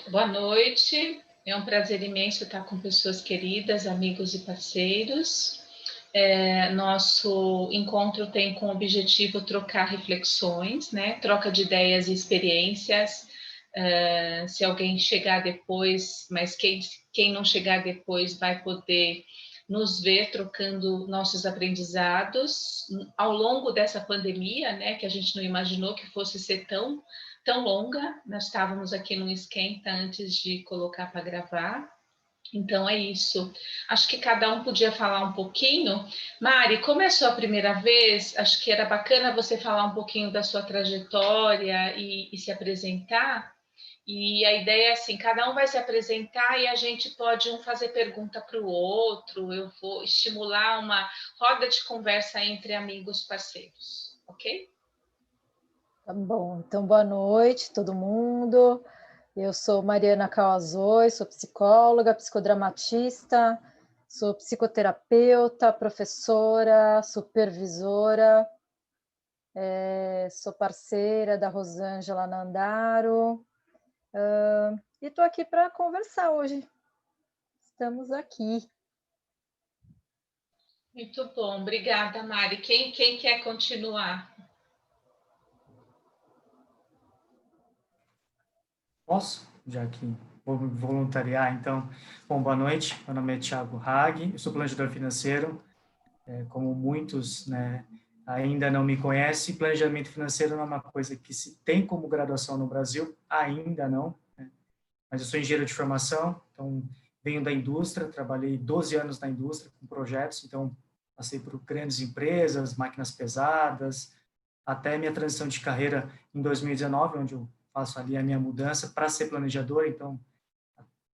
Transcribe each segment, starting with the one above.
Boa noite, é um prazer imenso estar com pessoas queridas, amigos e parceiros. Nosso encontro tem como objetivo trocar reflexões, né? Troca de ideias e experiências. Se alguém chegar depois, mas quem não chegar depois vai poder nos ver trocando nossos aprendizados ao longo dessa pandemia, né? Que a gente não imaginou que fosse ser tão longa. Nós estávamos aqui no esquenta antes de colocar para gravar. Então é isso. Acho que cada um podia falar um pouquinho. Mari, como é a sua primeira vez, acho que era bacana você falar um pouquinho da sua trajetória e se apresentar. E a ideia é assim, cada um vai se apresentar e a gente pode fazer pergunta para o outro. Eu vou estimular uma roda de conversa entre amigos parceiros, ok? Tá bom, então boa noite todo mundo. Eu sou Mariana Calazoi, sou psicóloga, psicodramatista, sou psicoterapeuta, professora, supervisora, sou parceira da Rosângela Nandaro e estou aqui para conversar hoje. Estamos aqui. Muito bom, obrigada, Mari. Quem quer continuar? Posso? Já que vou me voluntariar, então. Bom, boa noite. Meu nome é Thiago Hag, eu sou planejador financeiro. Como muitos, né, ainda não me conhecem, planejamento financeiro não é uma coisa que se tem como graduação no Brasil, ainda não. Né? Mas eu sou engenheiro de formação, então venho da indústria, trabalhei 12 anos na indústria com projetos, então passei por grandes empresas, máquinas pesadas, até minha transição de carreira em 2019, onde eu faço ali a minha mudança para ser planejador, então,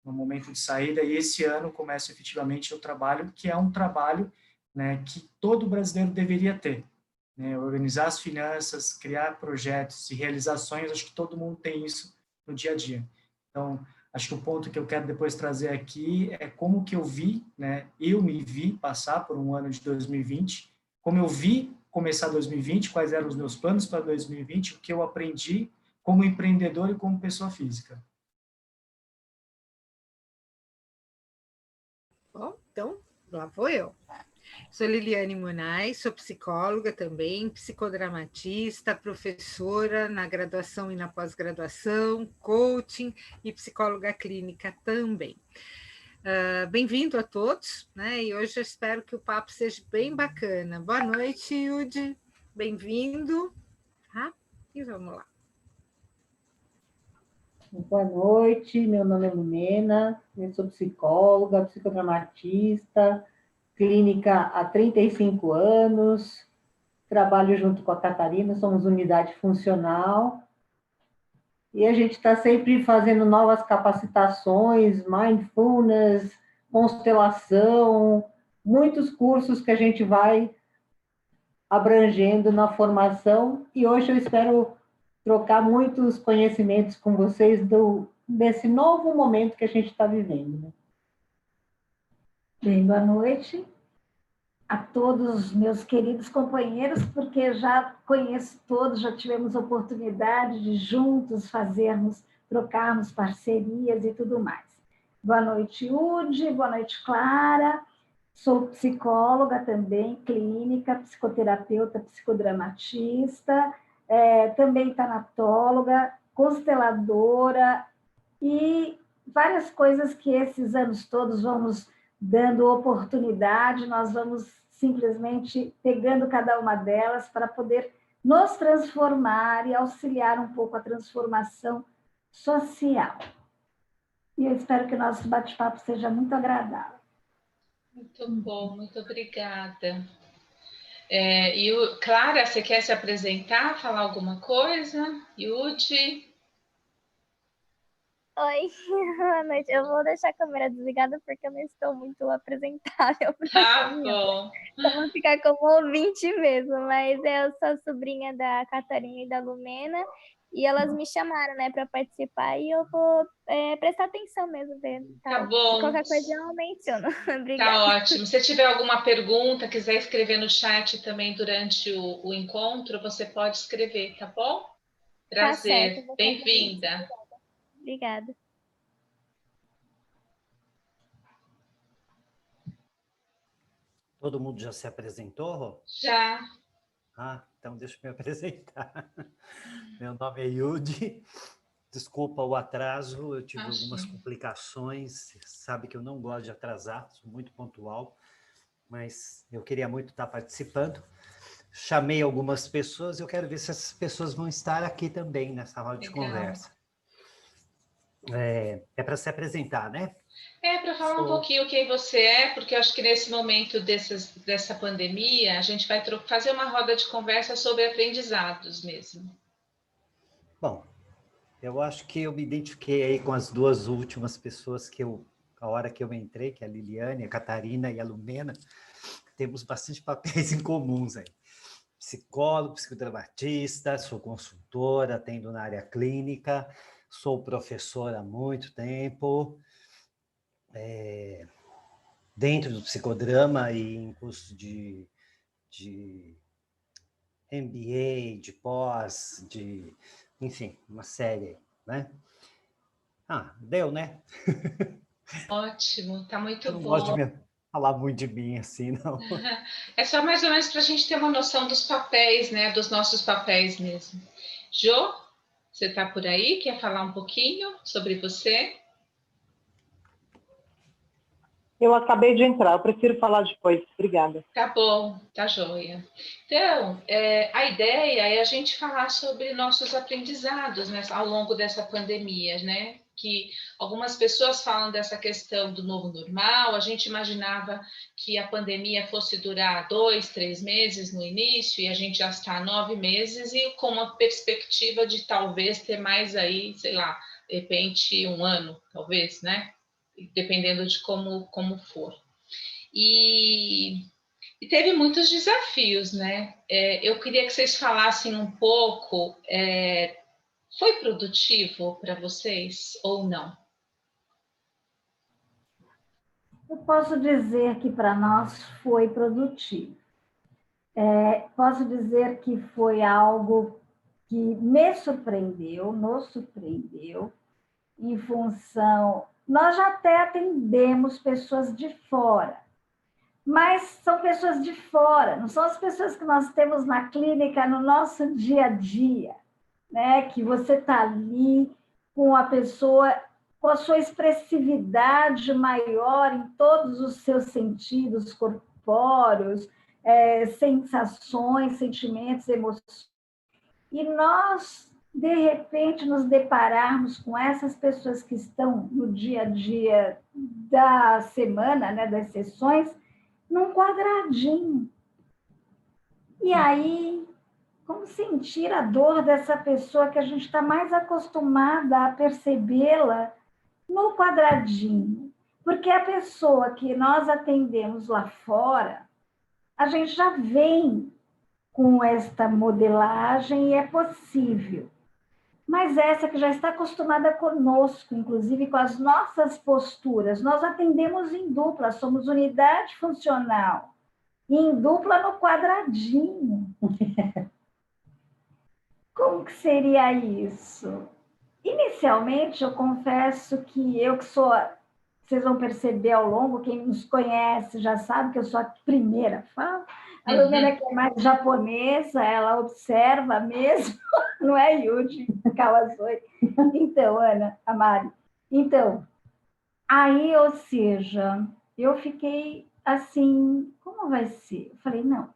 no momento de saída, e esse ano começo efetivamente o trabalho, que é um trabalho, né, que todo brasileiro deveria ter, né, organizar as finanças, criar projetos e realizar sonhos, acho que todo mundo tem isso no dia a dia. Então, acho que o ponto que eu quero depois trazer aqui é como que eu vi, né, eu me vi passar por um ano de 2020, como eu vi começar 2020, quais eram os meus planos para 2020, o que eu aprendi como empreendedor e como pessoa física. Bom, então, lá vou eu. Sou Liliane Monaes, sou psicóloga também, psicodramatista, professora na graduação e na pós-graduação, coaching e psicóloga clínica também. Bem-vindo a todos, né? E hoje eu espero que o papo seja bem bacana. Boa noite, Yudi, bem-vindo. E vamos lá. Boa noite, meu nome é Lumena, eu sou psicóloga, psicodramatista, clínica há 35 anos, trabalho junto com a Catarina, somos unidade funcional, e a gente está sempre fazendo novas capacitações, mindfulness, constelação, muitos cursos que a gente vai abrangendo na formação, e hoje eu espero trocar muitos conhecimentos com vocês desse novo momento que a gente está vivendo. Né? Bem, boa noite a todos os meus queridos companheiros, porque já conheço todos, já tivemos oportunidade de juntos trocarmos parcerias e tudo mais. Boa noite, Udi, boa noite, Clara. Sou psicóloga também, clínica, psicoterapeuta, psicodramatista, também tanatóloga, consteladora e várias coisas que esses anos todos vamos dando oportunidade, nós vamos simplesmente pegando cada uma delas para poder nos transformar e auxiliar um pouco a transformação social. E eu espero que o nosso bate-papo seja muito agradável. Muito bom, muito obrigada. Clara, você quer se apresentar, falar alguma coisa? Yudi? Oi, boa noite. Eu vou deixar a câmera desligada porque eu não estou muito apresentável para Tá bom. Então vou ficar como ouvinte mesmo, mas eu sou sobrinha da Catarina e da Lumena e elas me chamaram, né, para participar e eu vou prestar atenção mesmo, Tá tá? bom. Qualquer coisa eu menciono. Obrigada. Tá ótimo. Se tiver alguma pergunta, quiser escrever no chat também durante o encontro, você pode escrever, tá bom? Prazer. Tá certo, Bem-vinda. Obrigada. Todo mundo já se apresentou, Rô? Já. Ah, então deixa eu me apresentar. Meu nome é Yudi. Desculpa o atraso, eu tive algumas complicações. Sabe que eu não gosto de atrasar, sou muito pontual, mas eu queria muito estar participando. Chamei algumas pessoas, eu quero ver se essas pessoas vão estar aqui também nessa roda de conversa. É para se apresentar, né? Para falar um pouquinho quem você é, porque eu acho que nesse momento dessa pandemia, a gente vai fazer uma roda de conversa sobre aprendizados mesmo. Bom, eu acho que eu me identifiquei aí com as duas últimas pessoas a hora que eu entrei, que é a Liliane, a Catarina e a Lumena, temos bastante papéis em comuns aí. Psicólogo, psicodramatista, sou consultora, atendo na área clínica, sou professora há muito tempo, dentro do psicodrama e em curso de MBA, de pós, enfim, uma série, né? Deu, né? Ótimo, tá muito eu não bom. Gosto de falar muito de mim assim, não. É só mais ou menos para a gente ter uma noção dos papéis, né? Dos nossos papéis mesmo. Jô, você está por aí? Quer falar um pouquinho sobre você? Eu acabei de entrar, eu prefiro falar depois. Obrigada. Tá bom, tá joia. Então, a ideia é a gente falar sobre nossos aprendizados, né, ao longo dessa pandemia, né? Que algumas pessoas falam dessa questão do novo normal. A gente imaginava que a pandemia fosse durar 2, 3 meses no início, e a gente já está há 9 meses, e com uma perspectiva de talvez ter mais aí, sei lá, de repente 1 ano, talvez, né? Dependendo de como for. E teve muitos desafios, né? Eu queria que vocês falassem um pouco. Foi produtivo para vocês ou não? Eu posso dizer que para nós foi produtivo. Posso dizer que foi algo que me surpreendeu, nos surpreendeu, em função. Nós já até atendemos pessoas de fora, mas são pessoas de fora, não são as pessoas que nós temos na clínica no nosso dia a dia, né? Que você está ali com a pessoa, com a sua expressividade maior em todos os seus sentidos corpóreos, sensações, sentimentos, emoções. E nós, de repente, nos depararmos com essas pessoas que estão no dia a dia da semana, né, das sessões, num quadradinho. E aí, como sentir a dor dessa pessoa que a gente está mais acostumada a percebê-la no quadradinho? Porque a pessoa que nós atendemos lá fora, a gente já vem com esta modelagem e é possível. Mas essa que já está acostumada conosco, inclusive com as nossas posturas, nós atendemos em dupla, somos unidade funcional, e em dupla no quadradinho. Como que seria isso? Inicialmente, eu confesso que eu que sou, vocês vão perceber ao longo, quem nos conhece já sabe que eu sou a primeira fala. A Lumena, que é mais japonesa, ela observa mesmo, não é, Yudi Kawasoi? Então, Ana, a Mari. Então, aí, ou seja, eu fiquei assim, como vai ser? Eu falei, não,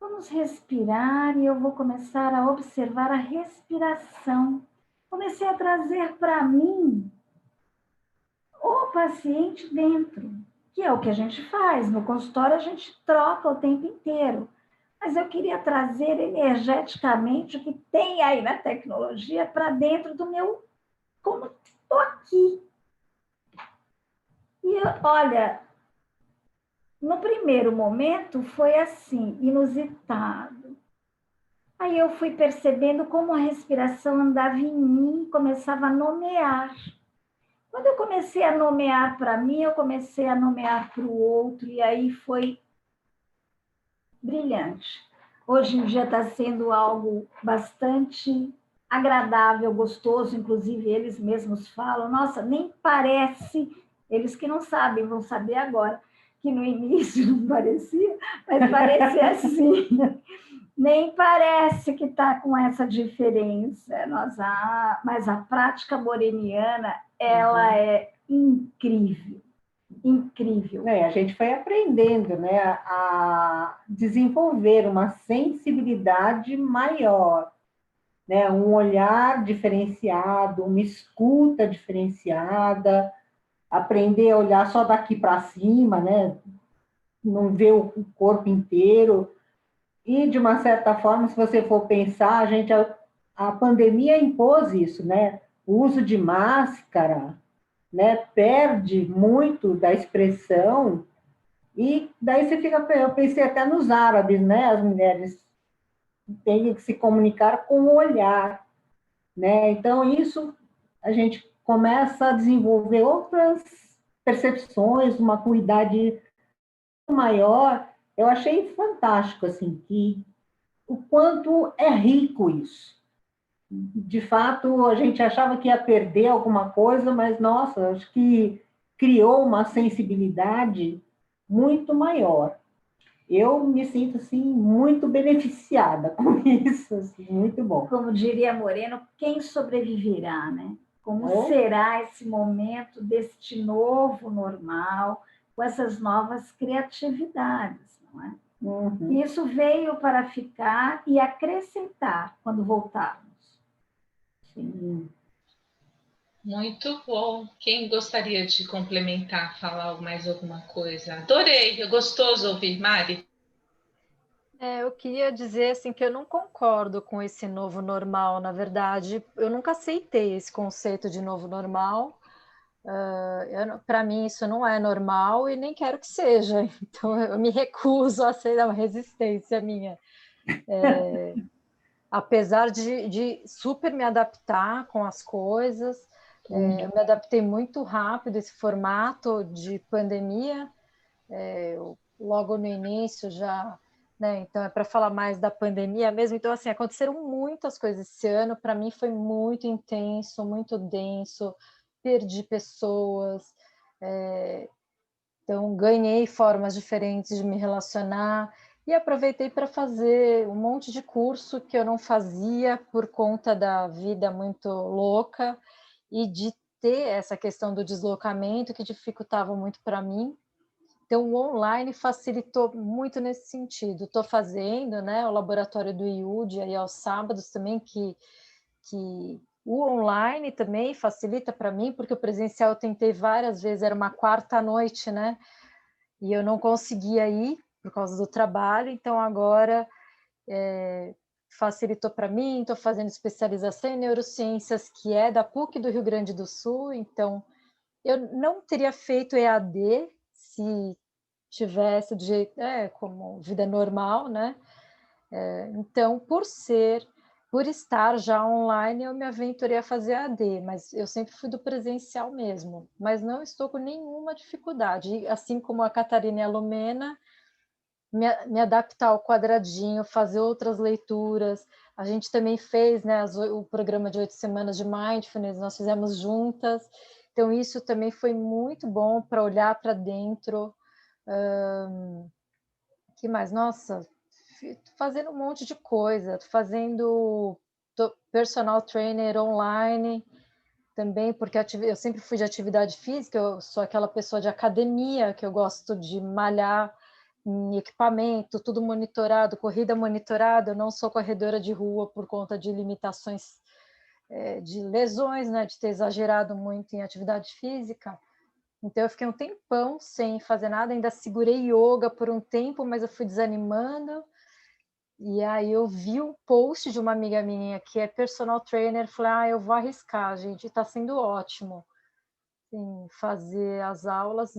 vamos respirar e eu vou começar a observar a respiração. Comecei a trazer para mim o paciente dentro, que é o que a gente faz. No consultório, a gente troca o tempo inteiro. Mas eu queria trazer energeticamente o que tem aí na tecnologia para dentro do meu... Como estou aqui. E, olha, no primeiro momento foi assim, inusitado. Aí eu fui percebendo como a respiração andava em mim, começava a nomear. Quando eu comecei a nomear para mim, eu comecei a nomear para o outro, e aí foi brilhante. Hoje em dia está sendo algo bastante agradável, gostoso, inclusive eles mesmos falam, nossa, nem parece, eles que não sabem, vão saber agora, que no início não parecia, mas parece assim. Nem parece que está com essa diferença. Mas a prática moreniana, ela é incrível, incrível. A gente foi aprendendo, né, a desenvolver uma sensibilidade maior, né, um olhar diferenciado, uma escuta diferenciada, aprender a olhar só daqui para cima, né, não ver o corpo inteiro. E, de uma certa forma, se você for pensar, a pandemia impôs isso, né? O uso de máscara, né? Perde muito da expressão, e daí eu pensei até nos árabes, né? As mulheres têm que se comunicar com o olhar, né? Então, isso a gente começa a desenvolver outras percepções, uma cuidade maior. Eu achei fantástico, assim, que o quanto é rico isso. De fato, a gente achava que ia perder alguma coisa, mas, nossa, acho que criou uma sensibilidade muito maior. Eu me sinto, assim, muito beneficiada com isso, assim, muito bom. Como diria Moreno, quem sobreviverá, né? Como será esse momento deste novo normal, com essas novas criatividades, não é? Uhum. Isso veio para ficar e acrescentar quando voltarmos. Sim. Muito bom. Quem gostaria de complementar, falar mais alguma coisa? Adorei, é gostoso ouvir, Mari. Eu queria dizer assim que eu não concordo com esse novo normal, na verdade, eu nunca aceitei esse conceito de novo normal. Para mim isso não é normal e nem quero que seja, então eu me recuso a aceitar, uma resistência minha. Apesar de super me adaptar com as coisas, eu me adaptei muito rápido a esse formato de pandemia, logo no início já, né? Então é para falar mais da pandemia mesmo. Então, assim, aconteceram muitas coisas esse ano, para mim foi muito intenso, muito denso, perdi pessoas, então ganhei formas diferentes de me relacionar e aproveitei para fazer um monte de curso que eu não fazia por conta da vida muito louca e de ter essa questão do deslocamento que dificultava muito para mim. Então, o online facilitou muito nesse sentido. Estou fazendo, né, o laboratório do IUD aí aos sábados também, que o online também facilita para mim, porque o presencial eu tentei várias vezes, era uma quarta noite, né? E eu não conseguia ir por causa do trabalho, então agora facilitou para mim. Estou fazendo especialização em neurociências, que é da PUC do Rio Grande do Sul, então eu não teria feito EAD se tivesse do jeito, como vida normal, né? Então, por estar já online, eu me aventurei a fazer EAD, mas eu sempre fui do presencial mesmo, mas não estou com nenhuma dificuldade, assim como a Catarina e a Lumena, me adaptar ao quadradinho, fazer outras leituras. A gente também fez, né, o programa de 8 semanas de Mindfulness, nós fizemos juntas, então isso também foi muito bom para olhar para dentro. Que mais? Nossa, fazendo um monte de coisa, fazendo personal trainer online também, porque eu sempre fui de atividade física, eu sou aquela pessoa de academia, que eu gosto de malhar em equipamento, tudo monitorado, corrida monitorada, eu não sou corredora de rua por conta de limitações de lesões, né, de ter exagerado muito em atividade física. Então, eu fiquei um tempão sem fazer nada, ainda segurei yoga por um tempo, mas eu fui desanimando. E aí eu vi um post de uma amiga minha que é personal trainer, falei, eu vou arriscar, gente, está sendo ótimo, assim, fazer as aulas.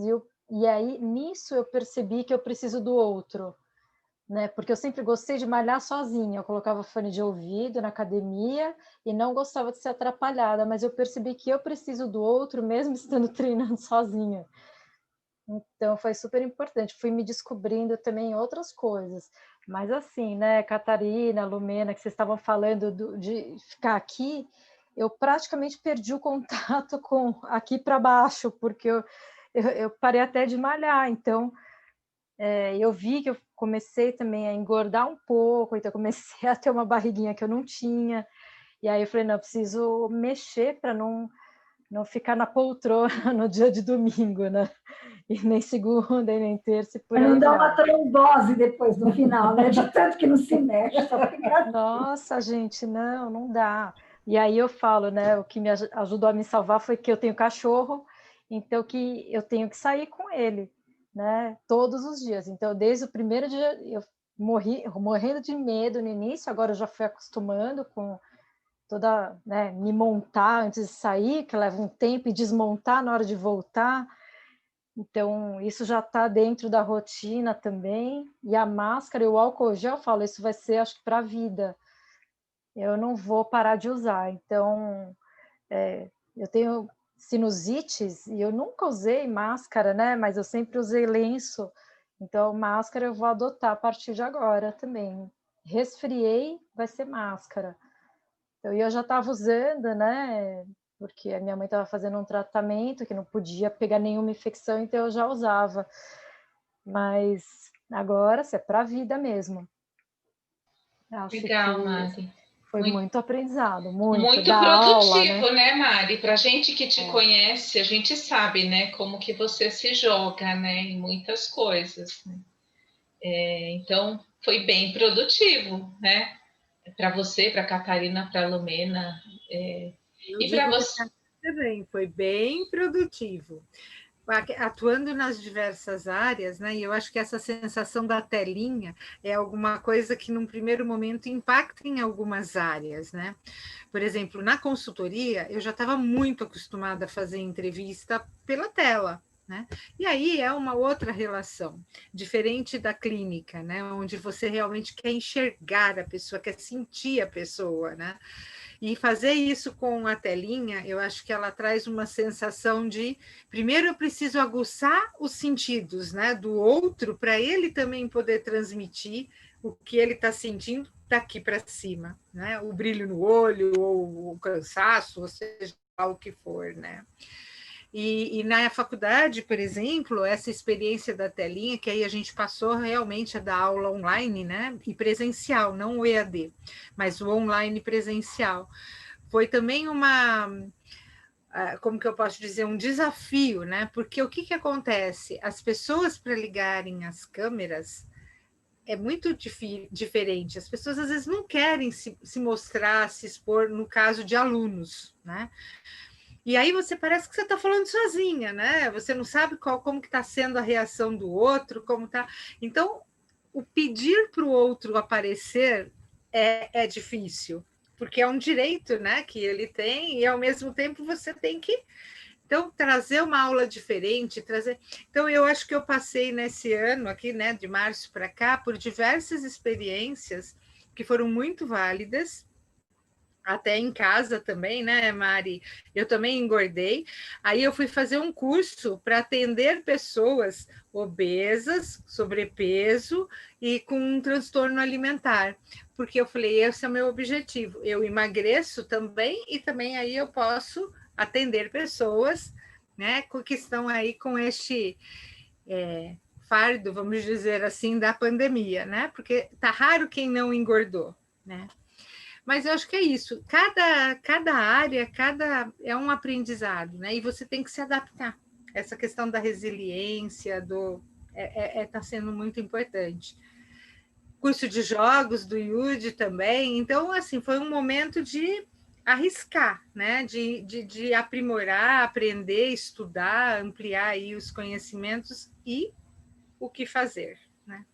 E aí, nisso, eu percebi que eu preciso do outro, né? Porque eu sempre gostei de malhar sozinha, eu colocava fone de ouvido na academia e não gostava de ser atrapalhada, mas eu percebi que eu preciso do outro, mesmo estando treinando sozinha. Então, foi super importante. Fui me descobrindo também outras coisas. Mas assim, né, Catarina, Lumena, que vocês estavam falando de ficar aqui, eu praticamente perdi o contato com aqui para baixo, porque eu parei até de malhar. Então, eu vi que eu comecei também a engordar um pouco, então eu comecei a ter uma barriguinha que eu não tinha. E aí eu falei, não, eu preciso mexer para não ficar na poltrona no dia de domingo, né? E nem segunda, e nem terça, e por Para aí não dar uma vai. trombose depois no final, né? De tanto que não se mexe. Só fica... Nossa, gente, não dá. E aí eu falo, né? O que me ajudou a me salvar foi que eu tenho cachorro, então que eu tenho que sair com ele, né? Todos os dias. Então, desde o primeiro dia, eu morrendo de medo no início, agora eu já fui acostumando com toda, né? Me montar antes de sair, que leva um tempo, e desmontar na hora de voltar. Então, isso já está dentro da rotina também. E a máscara e o álcool gel, eu falo, isso vai ser, acho que, para a vida. Eu não vou parar de usar. Então, eu tenho sinusites e eu nunca usei máscara, né? Mas eu sempre usei lenço. Então, máscara eu vou adotar a partir de agora também. Resfriei, vai ser máscara. Então, eu já estava usando, né? Porque a minha mãe estava fazendo um tratamento que não podia pegar nenhuma infecção, então eu já usava. Mas agora, se é para a vida mesmo. Acho Legal, que Mari. foi muito aprendizado, muito. Muito Da aula, né? produtivo, né, Mari? Para a gente que te conhece, a gente sabe, né, como que você se joga, né, em muitas coisas. Né? Então, foi bem produtivo, né? Para você, para a Catarina, para a Lumena. Eu E para digo que você. também foi bem produtivo. Atuando nas diversas áreas, né? E eu acho que essa sensação da telinha é alguma coisa que, num primeiro momento, impacta em algumas áreas, né? Por exemplo, na consultoria, eu já estava muito acostumada a fazer entrevista pela tela, né? E aí é uma outra relação, diferente da clínica, né? Onde você realmente quer enxergar a pessoa, quer sentir a pessoa, né? E fazer isso com a telinha, eu acho que ela traz uma sensação de, primeiro eu preciso aguçar os sentidos, né, do outro, para ele também poder transmitir o que ele está sentindo daqui para cima, né, o brilho no olho, ou o cansaço, ou seja lá o que for, né. E na faculdade, por exemplo, essa experiência da telinha, que aí a gente passou realmente a dar aula online, né? E presencial, não o EAD, mas o online presencial. Foi também como que eu posso dizer, um desafio, né? Porque o que acontece? As pessoas, para ligarem as câmeras, é muito diferente. As pessoas, às vezes, não querem se mostrar, se expor, no caso de alunos, né? E aí você parece que você está falando sozinha, né? Você não sabe como que está sendo a reação do outro, como tá. Então, o pedir para o outro aparecer é difícil, porque é um direito, né, que ele tem, e ao mesmo tempo você tem que então trazer uma aula diferente, trazer. Então eu acho que eu passei nesse ano aqui, né, de março para cá, por diversas experiências que foram muito válidas até em casa também, né, Mari? Eu também engordei. Aí eu fui fazer um curso para atender pessoas obesas, sobrepeso e com um transtorno alimentar. Porque eu falei, esse é o meu objetivo. Eu emagreço também e também aí eu posso atender pessoas, né, que estão aí com este fardo, vamos dizer assim, da pandemia, né? Porque tá raro quem não engordou, né? Mas eu acho que é isso. Cada área, é um aprendizado, né? E você tem que se adaptar. Essa questão da resiliência, tá sendo muito importante. Curso de jogos do IUD também. Então, assim, foi um momento de arriscar, né? De aprimorar, aprender, estudar, ampliar aí os conhecimentos e o que fazer, né?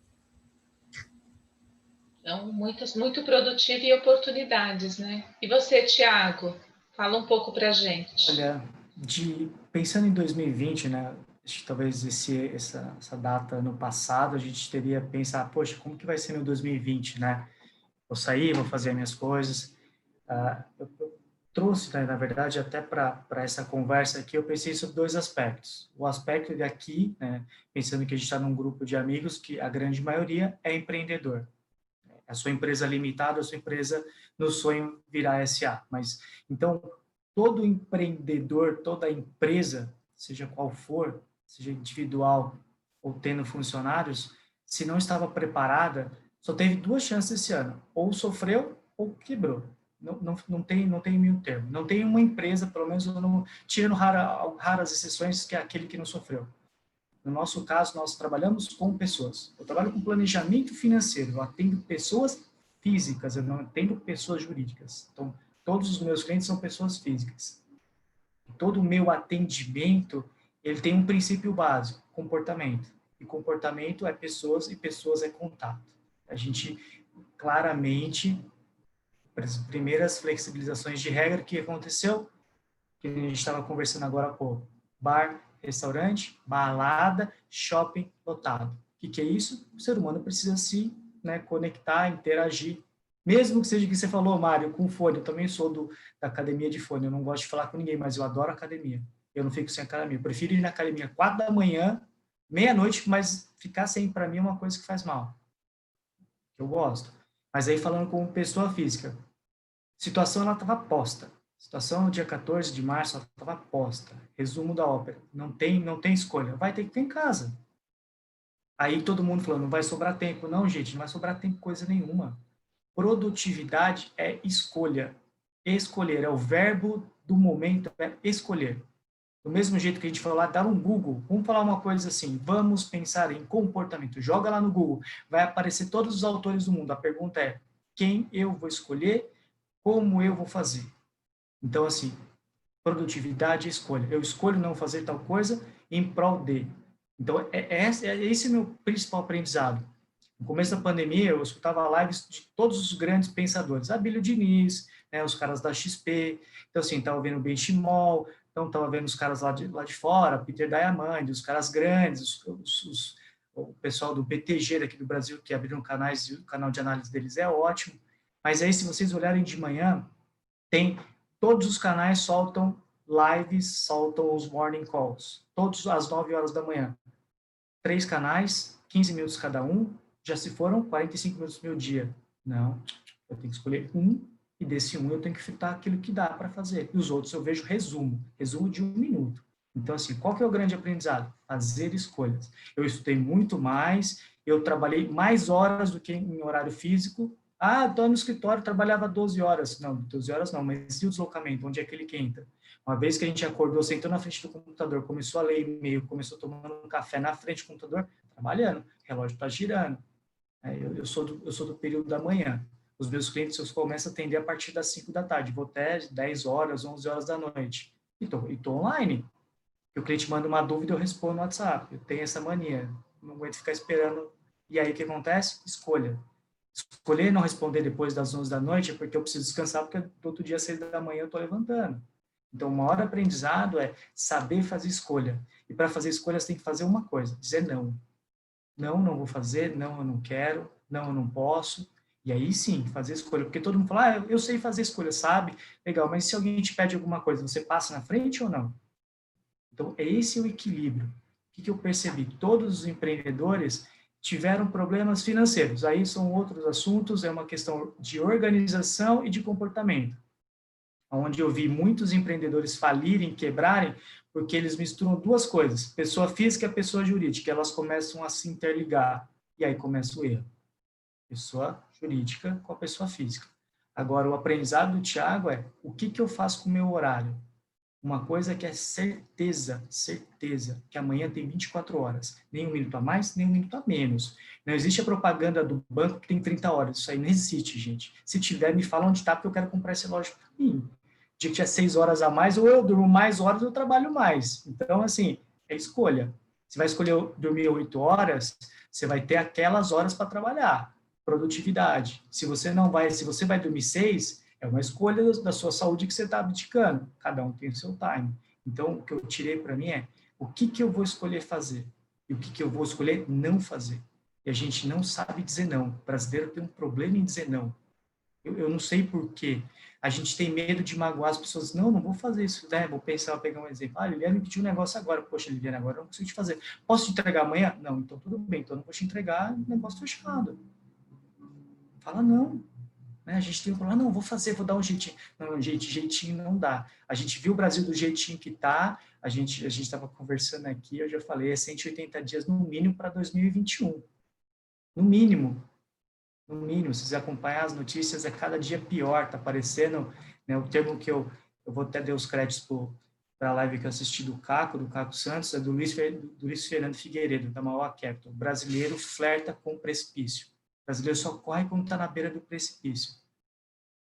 Então, muito produtivo e oportunidades, né? E você, Tiago? Fala um pouco para a gente. Olha, pensando em 2020, né? Acho que talvez essa data no passado a gente teria pensado, poxa, como que vai ser no 2020, né? Vou sair, vou fazer minhas coisas. Eu trouxe, né, na verdade, até para essa conversa aqui, eu pensei sobre dois aspectos. O aspecto de aqui, né, pensando que a gente está num grupo de amigos que a grande maioria é empreendedor. A sua empresa limitada, a sua empresa no sonho virar SA. Mas, então, todo empreendedor, toda empresa, seja qual for, seja individual, ou tendo funcionários, se não estava preparada, só teve 2 chances esse ano, ou sofreu ou quebrou. Não tem meio termo. Não tem uma empresa, pelo menos tirando raras exceções, que é aquele que não sofreu. No nosso caso, nós trabalhamos com pessoas. Eu trabalho com planejamento financeiro, eu atendo pessoas físicas, eu não atendo pessoas jurídicas. Então, todos os meus clientes são pessoas físicas. Todo o meu atendimento, ele tem um princípio básico, comportamento. E comportamento é pessoas e pessoas é contato. A gente, claramente, as primeiras flexibilizações de regra, o que aconteceu? Que a gente estava conversando agora há pouco. Bar, restaurante, balada, shopping lotado. O que é isso? O ser humano precisa se conectar, interagir. Mesmo que seja o que você falou, Mário, com fone. Eu também sou da academia de fone. Eu não gosto de falar com ninguém, mas eu adoro academia. Eu não fico sem academia. Eu prefiro ir na academia 4 da manhã, meia-noite, mas ficar sem, para mim, é uma coisa que faz mal. Eu gosto. Mas aí, falando como pessoa física, a situação ela estava posta. Situação no dia 14 de março, ela estava posta. Resumo da ópera. Não tem escolha. Vai ter que ter em casa. Aí todo mundo falou, não vai sobrar tempo. Não, gente, não vai sobrar tempo coisa nenhuma. Produtividade é escolha. Escolher é o verbo do momento, é escolher. Do mesmo jeito que a gente falou lá, dar um Google. Vamos falar uma coisa assim, vamos pensar em comportamento. Joga lá no Google, vai aparecer todos os autores do mundo. A pergunta é, quem eu vou escolher, como eu vou fazer? Então, assim, produtividade e escolha. Eu escolho não fazer tal coisa em prol de. Então, esse é o meu principal aprendizado. No começo da pandemia, eu escutava lives de todos os grandes pensadores. Abílio Diniz, os caras da XP. Então, assim, estava vendo o Benchimol, então estava vendo os caras lá de fora, Peter Diamandis, os caras grandes, o pessoal do BTG daqui do Brasil, que abriram canais, e o canal de análise deles é ótimo. Mas aí, se vocês olharem de manhã, todos os canais soltam lives, soltam os morning calls, todos às 9 horas da manhã. 3 canais, 15 minutos cada um, já se foram 45 minutos do meu dia. Não, eu tenho que escolher um, e desse um eu tenho que fritar aquilo que dá para fazer. E os outros eu vejo resumo de 1 minuto. Então, assim, qual que é o grande aprendizado? Fazer escolhas. Eu estudei muito mais, eu trabalhei mais horas do que em horário físico. Ah, estou no escritório, trabalhava 12 horas. Não, 12 horas não, mas e o deslocamento? Onde é que ele que entra? Uma vez que a gente acordou, sentou na frente do computador, começou a ler e-mail, começou tomando um café na frente do computador, trabalhando, o relógio está girando. Eu sou do período da manhã. Os meus clientes eu começo a atender a partir das 5 da tarde, vou até 10 horas, 11 horas da noite. E estou online. O cliente manda uma dúvida, eu respondo no WhatsApp. Eu tenho essa mania, não aguento ficar esperando. E aí o que acontece? Escolha. Escolher não responder depois das 11 da noite é porque eu preciso descansar, porque outro dia, às 6 da manhã, eu estou levantando. Então, o maior aprendizado é saber fazer escolha. E para fazer escolha, você tem que fazer uma coisa, dizer não. Não, não vou fazer, não, eu não quero, não, eu não posso. E aí sim, fazer escolha. Porque todo mundo fala, eu sei fazer escolha, sabe? Legal, mas se alguém te pede alguma coisa, você passa na frente ou não? Então, esse é o equilíbrio. O que eu percebi? Todos os empreendedores tiveram problemas financeiros. Aí são outros assuntos, é uma questão de organização e de comportamento. Onde eu vi muitos empreendedores falirem, quebrarem, porque eles misturam 2 coisas, pessoa física e pessoa jurídica, elas começam a se interligar, e aí começa o erro. Pessoa jurídica com a pessoa física. Agora, o aprendizado do Thiago é, o que eu faço com o meu horário? Uma coisa que é certeza, que amanhã tem 24 horas, nem 1 minuto a mais, nem 1 minuto a menos. Não existe a propaganda do banco que tem 30 horas, isso aí não existe, gente. Se tiver, me fala onde está, porque eu quero comprar esse relógio para mim. Dia que tiver 6 horas a mais, ou eu durmo mais horas, ou eu trabalho mais. Então, assim, é escolha. Você vai escolher dormir 8 horas, você vai ter aquelas horas para trabalhar. Produtividade. Se você vai dormir 6, é uma escolha da sua saúde que você está abdicando. Cada um tem o seu time. Então, o que eu tirei para mim é o que eu vou escolher fazer e o que eu vou escolher não fazer. E a gente não sabe dizer não. O brasileiro tem um problema em dizer não. Eu não sei por quê. A gente tem medo de magoar as pessoas. Não vou fazer isso, né? Vou pegar um exemplo. Liliane me pediu um negócio agora. Poxa, Liliane, agora eu não consigo te fazer. Posso te entregar amanhã? Não, então tudo bem. Então eu não vou te entregar, negócio fechado. Fala não. né? A gente tem que falar, não, vou fazer, vou dar um jeitinho. Não, jeitinho não dá. A gente viu o Brasil do jeitinho que está, a gente estava conversando aqui, eu já falei, é 180 dias no mínimo para 2021. No mínimo. No mínimo, se você acompanhar as notícias, é cada dia pior, tá aparecendo, né, o termo que eu vou até dar os créditos para a live que eu assisti do Caco Santos, é do Luiz Fernando Figueiredo, da Mauá Capital. O brasileiro flerta com o precipício. O brasileiro só corre quando está na beira do precipício.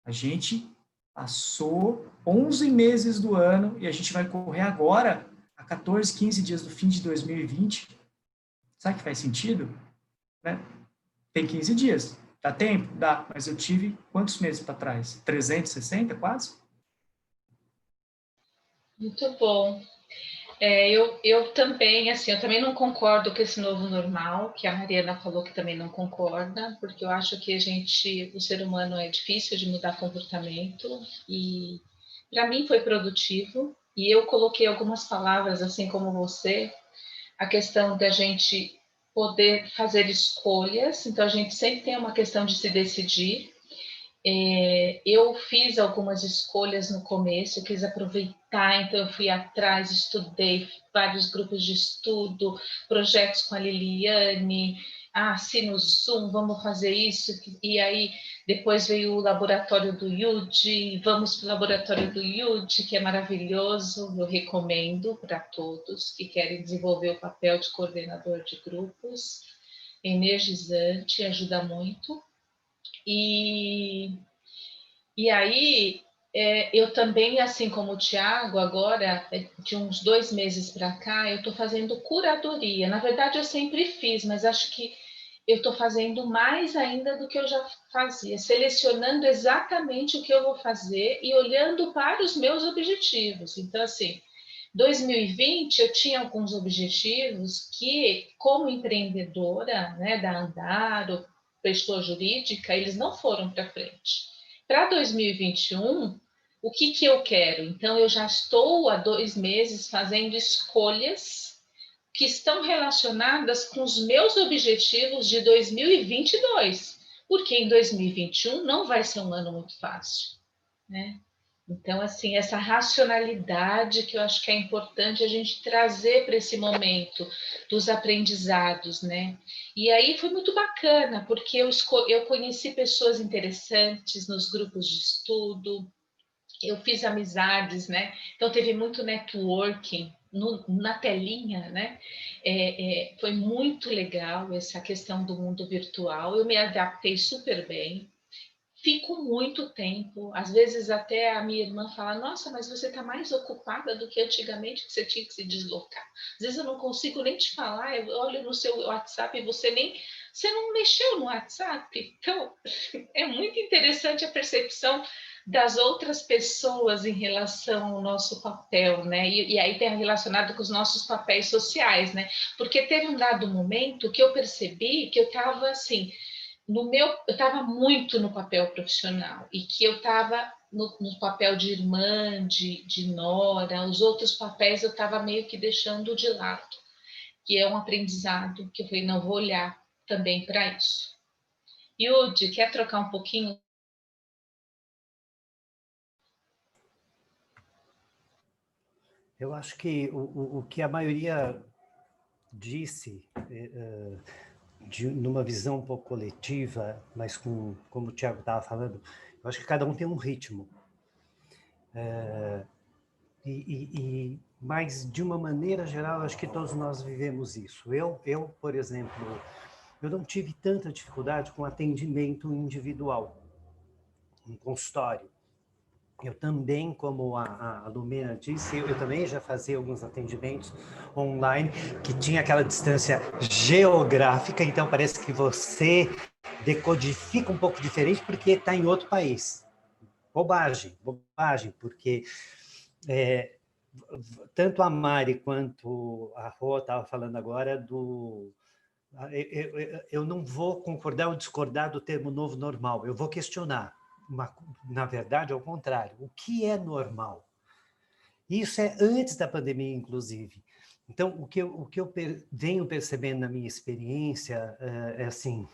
A gente passou 11 meses do ano e a gente vai correr agora, a 14, 15 dias do fim de 2020. Sabe que faz sentido? Né? Tem 15 dias. Dá tempo? Dá. Mas eu tive quantos meses para trás? 360 quase? Muito bom. Eu também, assim, eu também não concordo com esse novo normal, que a Mariana falou que também não concorda, porque eu acho que o ser humano é difícil de mudar comportamento, e para mim foi produtivo, e eu coloquei algumas palavras, assim como você, a questão da gente poder fazer escolhas, então a gente sempre tem uma questão de se decidir. Eu fiz algumas escolhas no começo, eu quis aproveitar, então eu fui atrás, estudei vários grupos de estudo, projetos com a Liliane, se no Zoom, vamos fazer isso, e aí depois veio o laboratório do Yudi, vamos para o laboratório do Yudi, que é maravilhoso, eu recomendo para todos que querem desenvolver o papel de coordenador de grupos, energizante, ajuda muito. E aí, eu também, assim como o Tiago, agora, de uns 2 meses para cá, eu estou fazendo curadoria. Na verdade, eu sempre fiz, mas acho que eu estou fazendo mais ainda do que eu já fazia, selecionando exatamente o que eu vou fazer e olhando para os meus objetivos. Então, assim, 2020 eu tinha alguns objetivos que, como empreendedora, né, da Andar, ou pessoa jurídica, eles não foram para frente. Para 2021, o que eu quero? Então, eu já estou há 2 meses fazendo escolhas que estão relacionadas com os meus objetivos de 2022, porque em 2021 não vai ser um ano muito fácil, né? Então, assim, essa racionalidade que eu acho que é importante a gente trazer para esse momento dos aprendizados, né? E aí foi muito bacana, porque eu conheci pessoas interessantes nos grupos de estudo, eu fiz amizades, né? Então, teve muito networking na telinha, né? Foi muito legal essa questão do mundo virtual, eu me adaptei super bem. Fico muito tempo, às vezes até a minha irmã fala, nossa, mas você está mais ocupada do que antigamente, que você tinha que se deslocar. Às vezes eu não consigo nem te falar, eu olho no seu WhatsApp e você não mexeu no WhatsApp. Então, é muito interessante a percepção das outras pessoas em relação ao nosso papel, né? E aí tem relacionado com os nossos papéis sociais, né? Porque teve um dado momento que eu percebi que eu estava assim, eu estava muito no papel profissional e que eu estava no papel de irmã, de nora, os outros papéis eu estava meio que deixando de lado, que é um aprendizado que eu falei, não vou olhar também para isso. Yudi, quer trocar um pouquinho? Eu acho que o que a maioria disse, numa visão um pouco coletiva, mas como o Tiago estava falando, eu acho que cada um tem um ritmo. Mas, de uma maneira geral, acho que todos nós vivemos isso. Eu, por exemplo, eu não tive tanta dificuldade com atendimento individual, em consultório. Eu também, como a Lumena disse, eu também já fazia alguns atendimentos online que tinha aquela distância geográfica, então parece que você decodifica um pouco diferente porque está em outro país. Bobagem, porque tanto a Mari quanto a Rô estava falando agora eu não vou concordar ou discordar do termo novo normal, eu vou questionar. Na verdade, ao contrário, o que é normal? Isso é antes da pandemia, inclusive. Então, o que eu venho percebendo na minha experiência é assim,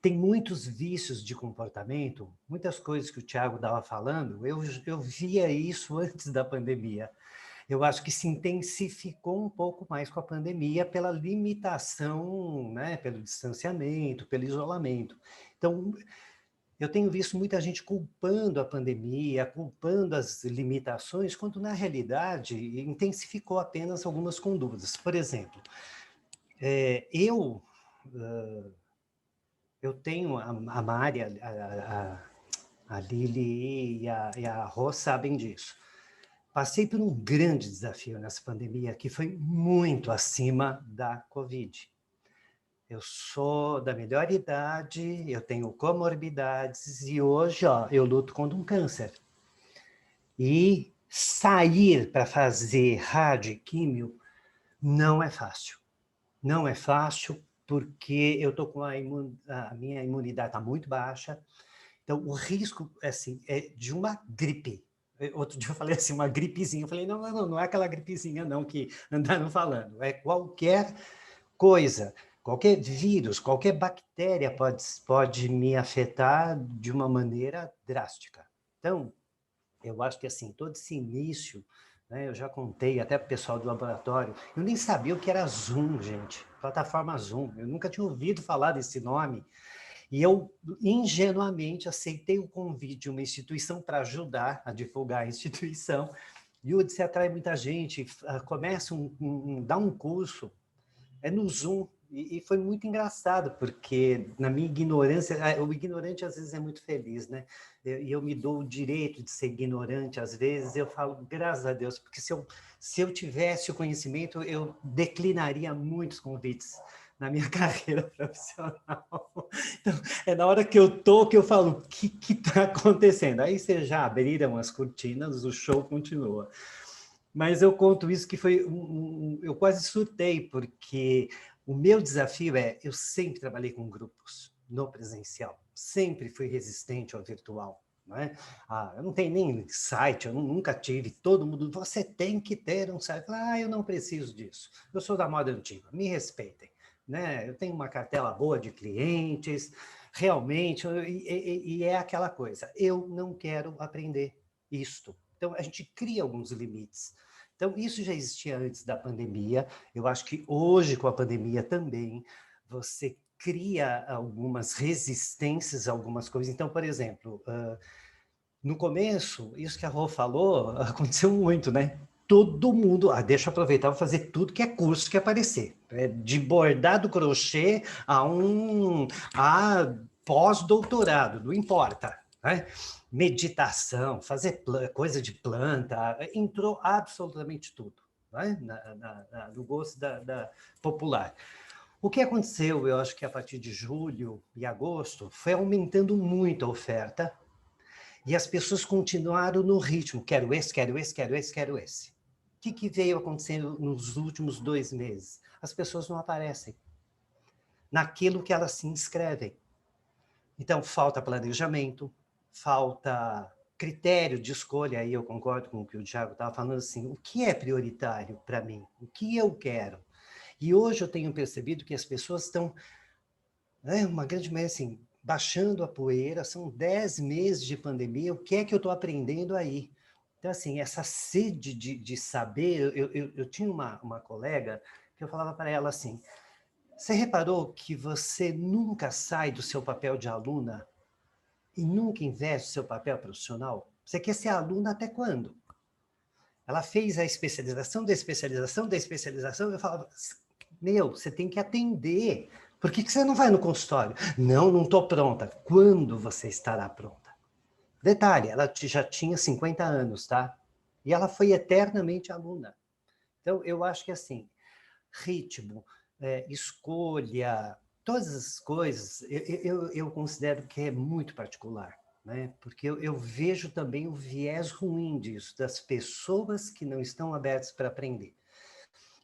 tem muitos vícios de comportamento, muitas coisas que o Tiago estava falando, eu via isso antes da pandemia. Eu acho que se intensificou um pouco mais com a pandemia pela limitação, né, pelo distanciamento, pelo isolamento. Então, eu tenho visto muita gente culpando a pandemia, culpando as limitações, quando, na realidade, intensificou apenas algumas condutas. Por exemplo, eu tenho a Mari, a Lili e a Rô sabem disso. Passei por um grande desafio nessa pandemia, que foi muito acima da Covid. Eu sou da melhor idade, eu tenho comorbidades e hoje, eu luto contra um câncer. E sair para fazer rádio e químio não é fácil. Não é fácil porque eu estou com a minha imunidade está muito baixa. Então, o risco assim, é de uma gripe. Outro dia eu falei assim, uma gripezinha. Eu falei, não é aquela gripezinha não que andaram falando. É qualquer coisa. Qualquer vírus, qualquer bactéria pode me afetar de uma maneira drástica. Então, eu acho que assim, todo esse início, né, eu já contei até para o pessoal do laboratório, eu nem sabia o que era Zoom, gente, plataforma Zoom, eu nunca tinha ouvido falar desse nome, e eu ingenuamente aceitei o convite de uma instituição para ajudar a divulgar a instituição, e o se atrai muita gente, começa dá um curso, no Zoom, e foi muito engraçado, porque na minha ignorância, o ignorante às vezes é muito feliz, né? E eu me dou o direito de ser ignorante às vezes, eu falo, graças a Deus, porque se eu tivesse o conhecimento, eu declinaria muitos convites na minha carreira profissional. Então, é na hora que eu falo, o que está acontecendo? Aí vocês já abriram as cortinas, o show continua. Mas eu conto isso que foi eu quase surtei, porque o meu desafio eu sempre trabalhei com grupos no presencial, sempre fui resistente ao virtual, não é? Eu não tenho nem site, eu nunca tive, todo mundo, você tem que ter um site. Eu não preciso disso, eu sou da moda antiga, me respeitem, né? Eu tenho uma cartela boa de clientes, realmente, e é aquela coisa, eu não quero aprender isto. Então, a gente cria alguns limites. Então, isso já existia antes da pandemia. Eu acho que hoje, com a pandemia também, você cria algumas resistências a algumas coisas. Então, por exemplo, no começo, isso que a Rô falou, aconteceu muito, né? Todo mundo, deixa eu aproveitar, vou fazer tudo que é curso que aparecer. De bordado crochê a pós-doutorado, não importa, né? Meditação, fazer coisa de planta, entrou absolutamente tudo, né? No gosto da popular. O que aconteceu, eu acho que a partir de julho e agosto, foi aumentando muito a oferta e as pessoas continuaram no ritmo, quero esse, quero esse, quero esse, quero esse. O que veio acontecendo nos últimos 2 meses? As pessoas não aparecem naquilo que elas se inscrevem. Então, falta planejamento, falta critério de escolha, aí eu concordo com o que o Thiago estava falando, assim, o que é prioritário para mim? O que eu quero? E hoje eu tenho percebido que as pessoas estão, uma grande maioria, assim, baixando a poeira, são 10 meses de pandemia, o que é que eu estou aprendendo aí? Então, assim, essa sede de saber, eu tinha uma colega que eu falava para ela assim, você reparou que você nunca sai do seu papel de aluna e nunca investe o seu papel profissional? Você quer ser aluna até quando? Ela fez a especialização da especialização da especialização, eu falava, você tem que atender. Por que você não vai no consultório? Não estou pronta. Quando você estará pronta? Detalhe, ela já tinha 50 anos, tá? E ela foi eternamente aluna. Então, eu acho que assim, ritmo, escolha, todas as coisas, eu considero que é muito particular, né? Porque eu vejo também o viés ruim disso, das pessoas que não estão abertas para aprender.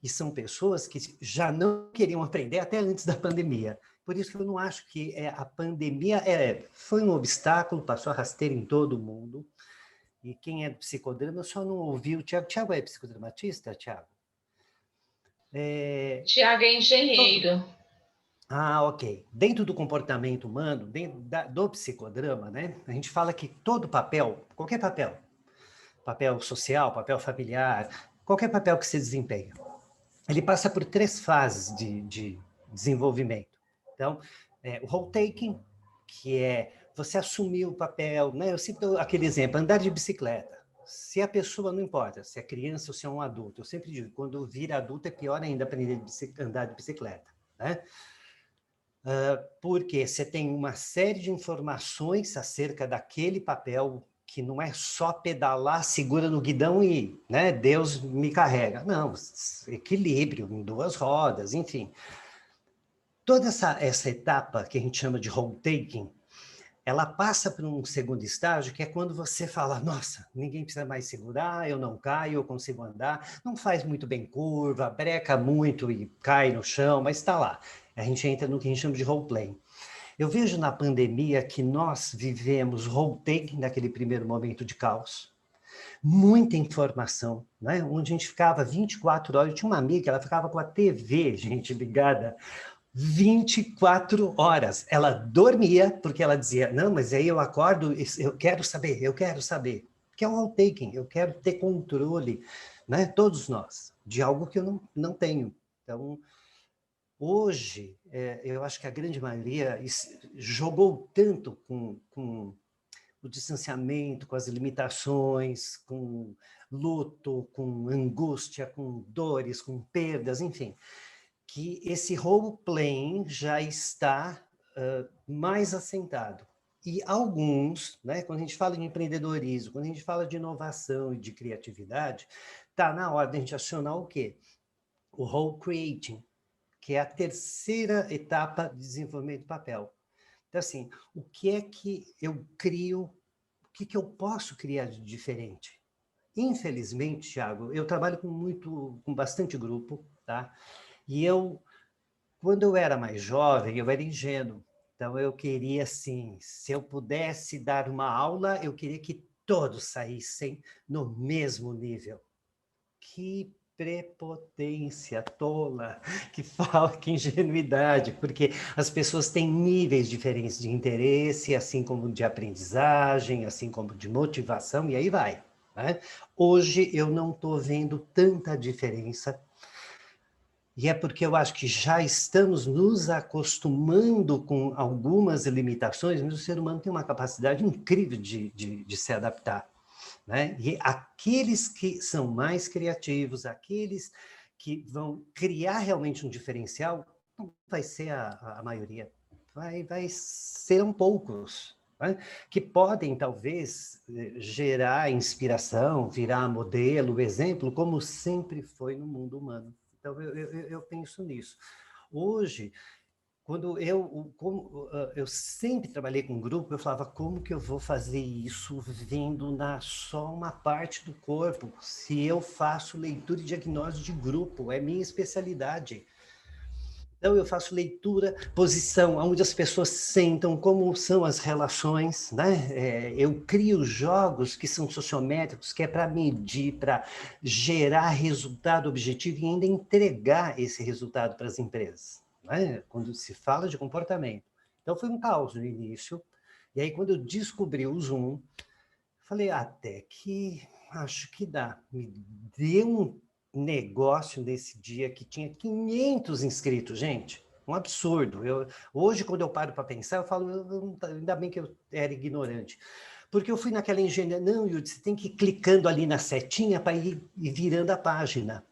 E são pessoas que já não queriam aprender até antes da pandemia. Por isso que eu não acho que a pandemia foi um obstáculo, passou a rasteira em todo mundo. E quem é do psicodrama, eu só não ouvi o Tiago. Tiago é psicodramatista, Tiago? Tiago é engenheiro. Ah, ok. Dentro do comportamento humano, dentro do psicodrama, né, a gente fala que todo papel, qualquer papel, papel social, papel familiar, qualquer papel que se desempenha, ele passa por 3 fases de desenvolvimento. Então, o role-taking, que é você assumir o papel, né? Eu sempre dou aquele exemplo, andar de bicicleta. Se a pessoa, não importa, se é criança ou se é um adulto, eu sempre digo, quando vira adulto é pior ainda aprender a andar de bicicleta, né? Porque você tem uma série de informações acerca daquele papel que não é só pedalar, segura no guidão e, né, Deus me carrega. Não, equilíbrio em 2 rodas, enfim. Toda essa etapa que a gente chama de role-taking, ela passa por um segundo estágio, que é quando você fala, nossa, ninguém precisa mais segurar, eu não caio, eu consigo andar, não faz muito bem curva, breca muito e cai no chão, mas está lá. A gente entra no que a gente chama de role-playing. Eu vejo na pandemia que nós vivemos role-taking naquele primeiro momento de caos, muita informação, né? Onde a gente ficava 24 horas. Eu tinha uma amiga, ela ficava com a TV, gente, ligada 24 horas. Ela dormia, porque ela dizia, não, mas aí eu acordo, eu quero saber. Que é um role-taking, eu quero ter controle, né? Todos nós, de algo que eu não tenho. Então, hoje, eu acho que a grande maioria jogou tanto com o distanciamento, com as limitações, com luto, com angústia, com dores, com perdas, enfim, que esse role-playing já está mais assentado. E alguns, né, quando a gente fala de empreendedorismo, quando a gente fala de inovação e de criatividade, está na hora de a gente acionar o quê? O role-creating, que é a terceira etapa de desenvolvimento do papel. Então, assim, o que é que eu crio, o que eu posso criar de diferente? Infelizmente, Thiago, eu trabalho com bastante grupo, tá? E quando eu era mais jovem, eu era ingênuo. Então, eu queria, assim, se eu pudesse dar uma aula, eu queria que todos saíssem no mesmo nível. Que prepotência tola, que ingenuidade, porque as pessoas têm níveis diferentes de interesse, assim como de aprendizagem, assim como de motivação, e aí vai, né? Hoje eu não estou vendo tanta diferença, e é porque eu acho que já estamos nos acostumando com algumas limitações, mas o ser humano tem uma capacidade incrível de se adaptar, né? E aqueles que são mais criativos, aqueles que vão criar realmente um diferencial, não vai ser a maioria, serão poucos, né? Que podem, talvez, gerar inspiração, virar modelo, exemplo, como sempre foi no mundo humano. Então, eu penso nisso. Hoje, quando eu sempre trabalhei com grupo, eu falava, como que eu vou fazer isso vendo só uma parte do corpo? Se eu faço leitura e diagnóstico de grupo, é minha especialidade. Então, eu faço leitura, posição, onde as pessoas sentam, como são as relações, né? Eu crio jogos que são sociométricos, que é para medir, para gerar resultado objetivo e ainda entregar esse resultado para as empresas, né? Quando se fala de comportamento. Então, foi um caos no início. E aí, quando eu descobri o Zoom, falei, até que acho que dá. Me deu um negócio nesse dia que tinha 500 inscritos, gente. Um absurdo. Hoje, quando eu paro para pensar, eu falo, ainda bem que eu era ignorante. Porque eu fui naquela engenharia, não, Yudi, você tem que ir clicando ali na setinha para ir virando a página.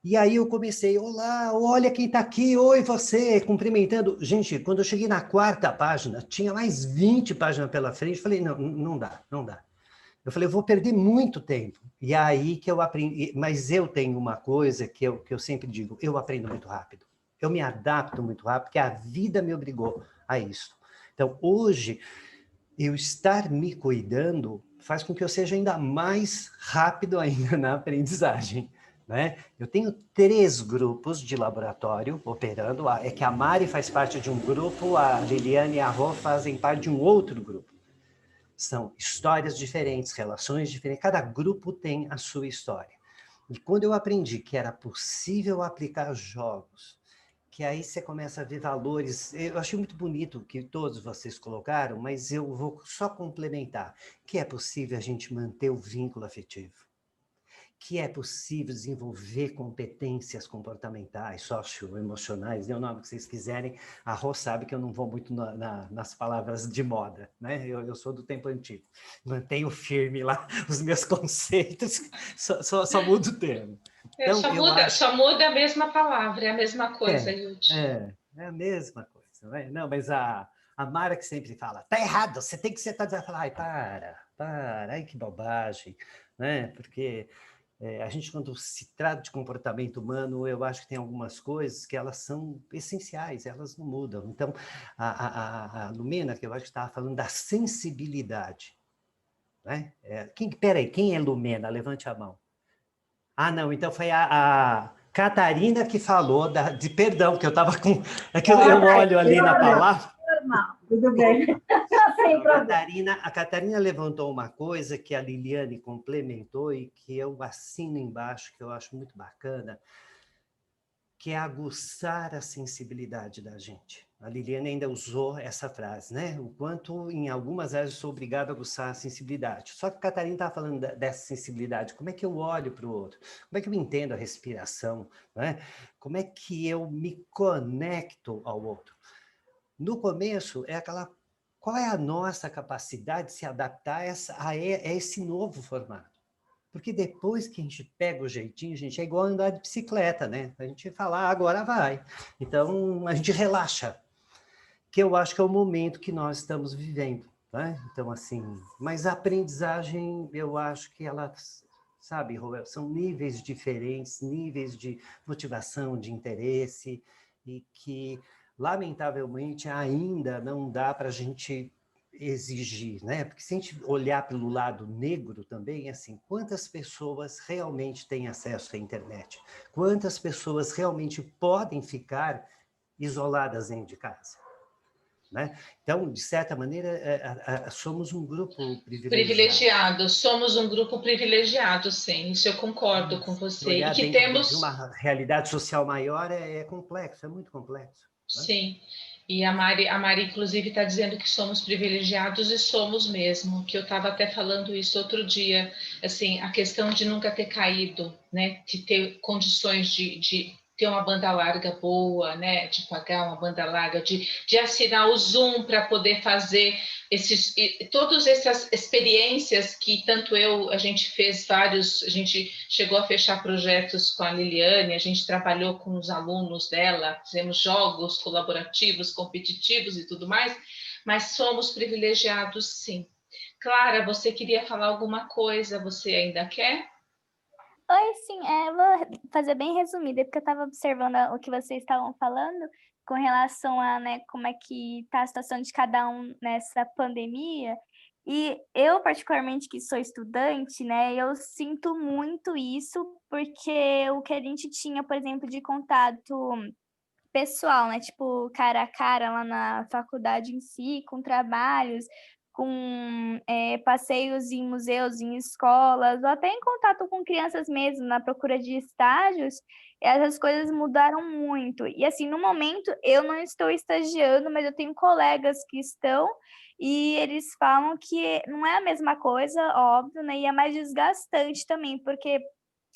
E aí eu comecei, olá, olha quem está aqui, oi você, cumprimentando. Gente, quando eu cheguei na 4ª página, tinha mais 20 páginas pela frente, falei, não dá. Eu falei, eu vou perder muito tempo. E aí que eu aprendi, mas eu tenho uma coisa que eu sempre digo, eu aprendo muito rápido. Eu me adapto muito rápido, porque a vida me obrigou a isso. Então, hoje, eu estar me cuidando faz com que eu seja ainda mais rápido ainda na aprendizagem, né? Eu tenho 3 grupos de laboratório operando, é que a Mari faz parte de um grupo, a Liliane e a Rô fazem parte de um outro grupo. São histórias diferentes, relações diferentes, cada grupo tem a sua história. E quando eu aprendi que era possível aplicar jogos que aí você começa a ver valores. Eu achei muito bonito o que todos vocês colocaram, mas eu vou só complementar, que é possível a gente manter o vínculo afetivo, que é possível desenvolver competências comportamentais, socioemocionais, dê o nome que vocês quiserem. A Rô sabe que eu não vou muito nas palavras de moda, né? Eu sou do tempo antigo. Mantenho firme lá os meus conceitos, só mudo o termo. Então, só muda a mesma palavra, é a mesma coisa, Yudi. É a mesma coisa, né? Não, mas a Mara que sempre fala, tá errado, você tem que ser... Vai falar, ai, para, ai, que bobagem, né? Porque a gente, quando se trata de comportamento humano, eu acho que tem algumas coisas que elas são essenciais, elas não mudam. Então, a Lumena, que eu acho que estava falando da sensibilidade, né? Peraí, quem é Lumena? Levante a mão. Ah, não, então foi a Catarina que falou de perdão, que eu estava com... É que eu olho ali na palavra... Normal. Tudo bem. Sem problema. A Catarina levantou uma coisa que a Liliane complementou e que eu assino embaixo, que eu acho muito bacana, que é aguçar a sensibilidade da gente. A Liliane ainda usou essa frase, né? O quanto, em algumas áreas, eu sou obrigado a aguçar a sensibilidade. Só que a Catarina estava falando dessa sensibilidade. Como é que eu olho para o outro? Como é que eu entendo a respiração? Né? Como é que eu me conecto ao outro? No começo, é aquela... Qual é a nossa capacidade de se adaptar a esse novo formato? Porque depois que a gente pega o jeitinho, gente, é igual andar de bicicleta, né? A gente fala, agora vai. Então, a gente relaxa, que eu acho que é o momento que nós estamos vivendo, né? Então, assim, mas a aprendizagem, eu acho que ela, sabe, Roel, são níveis diferentes, níveis de motivação, de interesse, e que, lamentavelmente, ainda não dá para a gente exigir, né? Porque se a gente olhar pelo lado negro também, assim, quantas pessoas realmente têm acesso à internet? Quantas pessoas realmente podem ficar isoladas dentro de casa? Né? Então, de certa maneira, somos um grupo privilegiado. Somos um grupo privilegiado, sim, isso eu concordo com você. Olhar e que dentro temos de uma realidade social maior é complexo, é muito complexo. Né? Sim, e a Mari inclusive está dizendo que somos privilegiados e somos mesmo, que eu estava até falando isso outro dia, assim, a questão de nunca ter caído, né, de ter condições de ter uma banda larga boa, né, de pagar uma banda larga, de assinar o Zoom para poder fazer todas essas experiências que tanto a gente fez vários, a gente chegou a fechar projetos com a Liliane, a gente trabalhou com os alunos dela, fizemos jogos colaborativos, competitivos e tudo mais, mas somos privilegiados, sim. Clara, você queria falar alguma coisa, você ainda quer? Oi, sim, vou fazer bem resumida, porque eu estava observando o que vocês estavam falando com relação a, né, como é que está a situação de cada um nessa pandemia. E eu, particularmente, que sou estudante, né, eu sinto muito isso, porque o que a gente tinha, por exemplo, de contato pessoal, né, tipo, cara a cara lá na faculdade em si, com trabalhos, com passeios em museus, em escolas, ou até em contato com crianças mesmo, na procura de estágios, essas coisas mudaram muito. E assim, no momento, eu não estou estagiando, mas eu tenho colegas que estão, e eles falam que não é a mesma coisa, óbvio, né? E é mais desgastante também, porque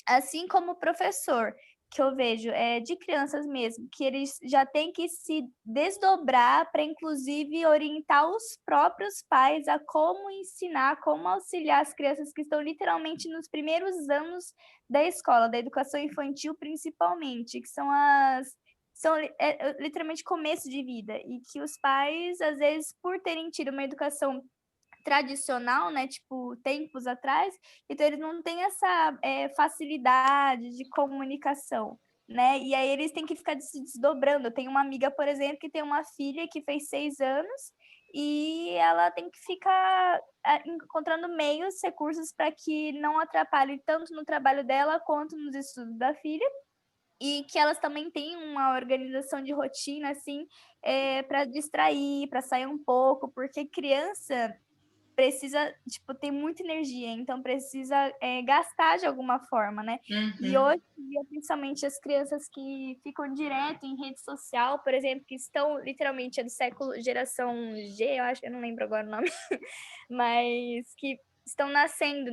assim como o professor, que eu vejo, de crianças mesmo, que eles já têm que se desdobrar para, inclusive, orientar os próprios pais a como ensinar, como auxiliar as crianças que estão literalmente nos primeiros anos da escola, da educação infantil principalmente, que são literalmente começo de vida, e que os pais, às vezes, por terem tido uma educação tradicional, né, tipo, tempos atrás, então eles não têm essa facilidade de comunicação, né, e aí eles têm que ficar se desdobrando. Eu tenho uma amiga, por exemplo, que tem uma filha que fez 6 anos e ela tem que ficar encontrando meios, recursos para que não atrapalhe tanto no trabalho dela quanto nos estudos da filha, e que elas também têm uma organização de rotina, assim, para distrair, para sair um pouco, porque criança precisa, tipo, tem muita energia, então precisa gastar de alguma forma, né? E hoje em dia, principalmente as crianças que ficam direto em rede social, por exemplo, que estão literalmente do século, geração G, eu acho, eu não lembro agora o nome, mas que estão nascendo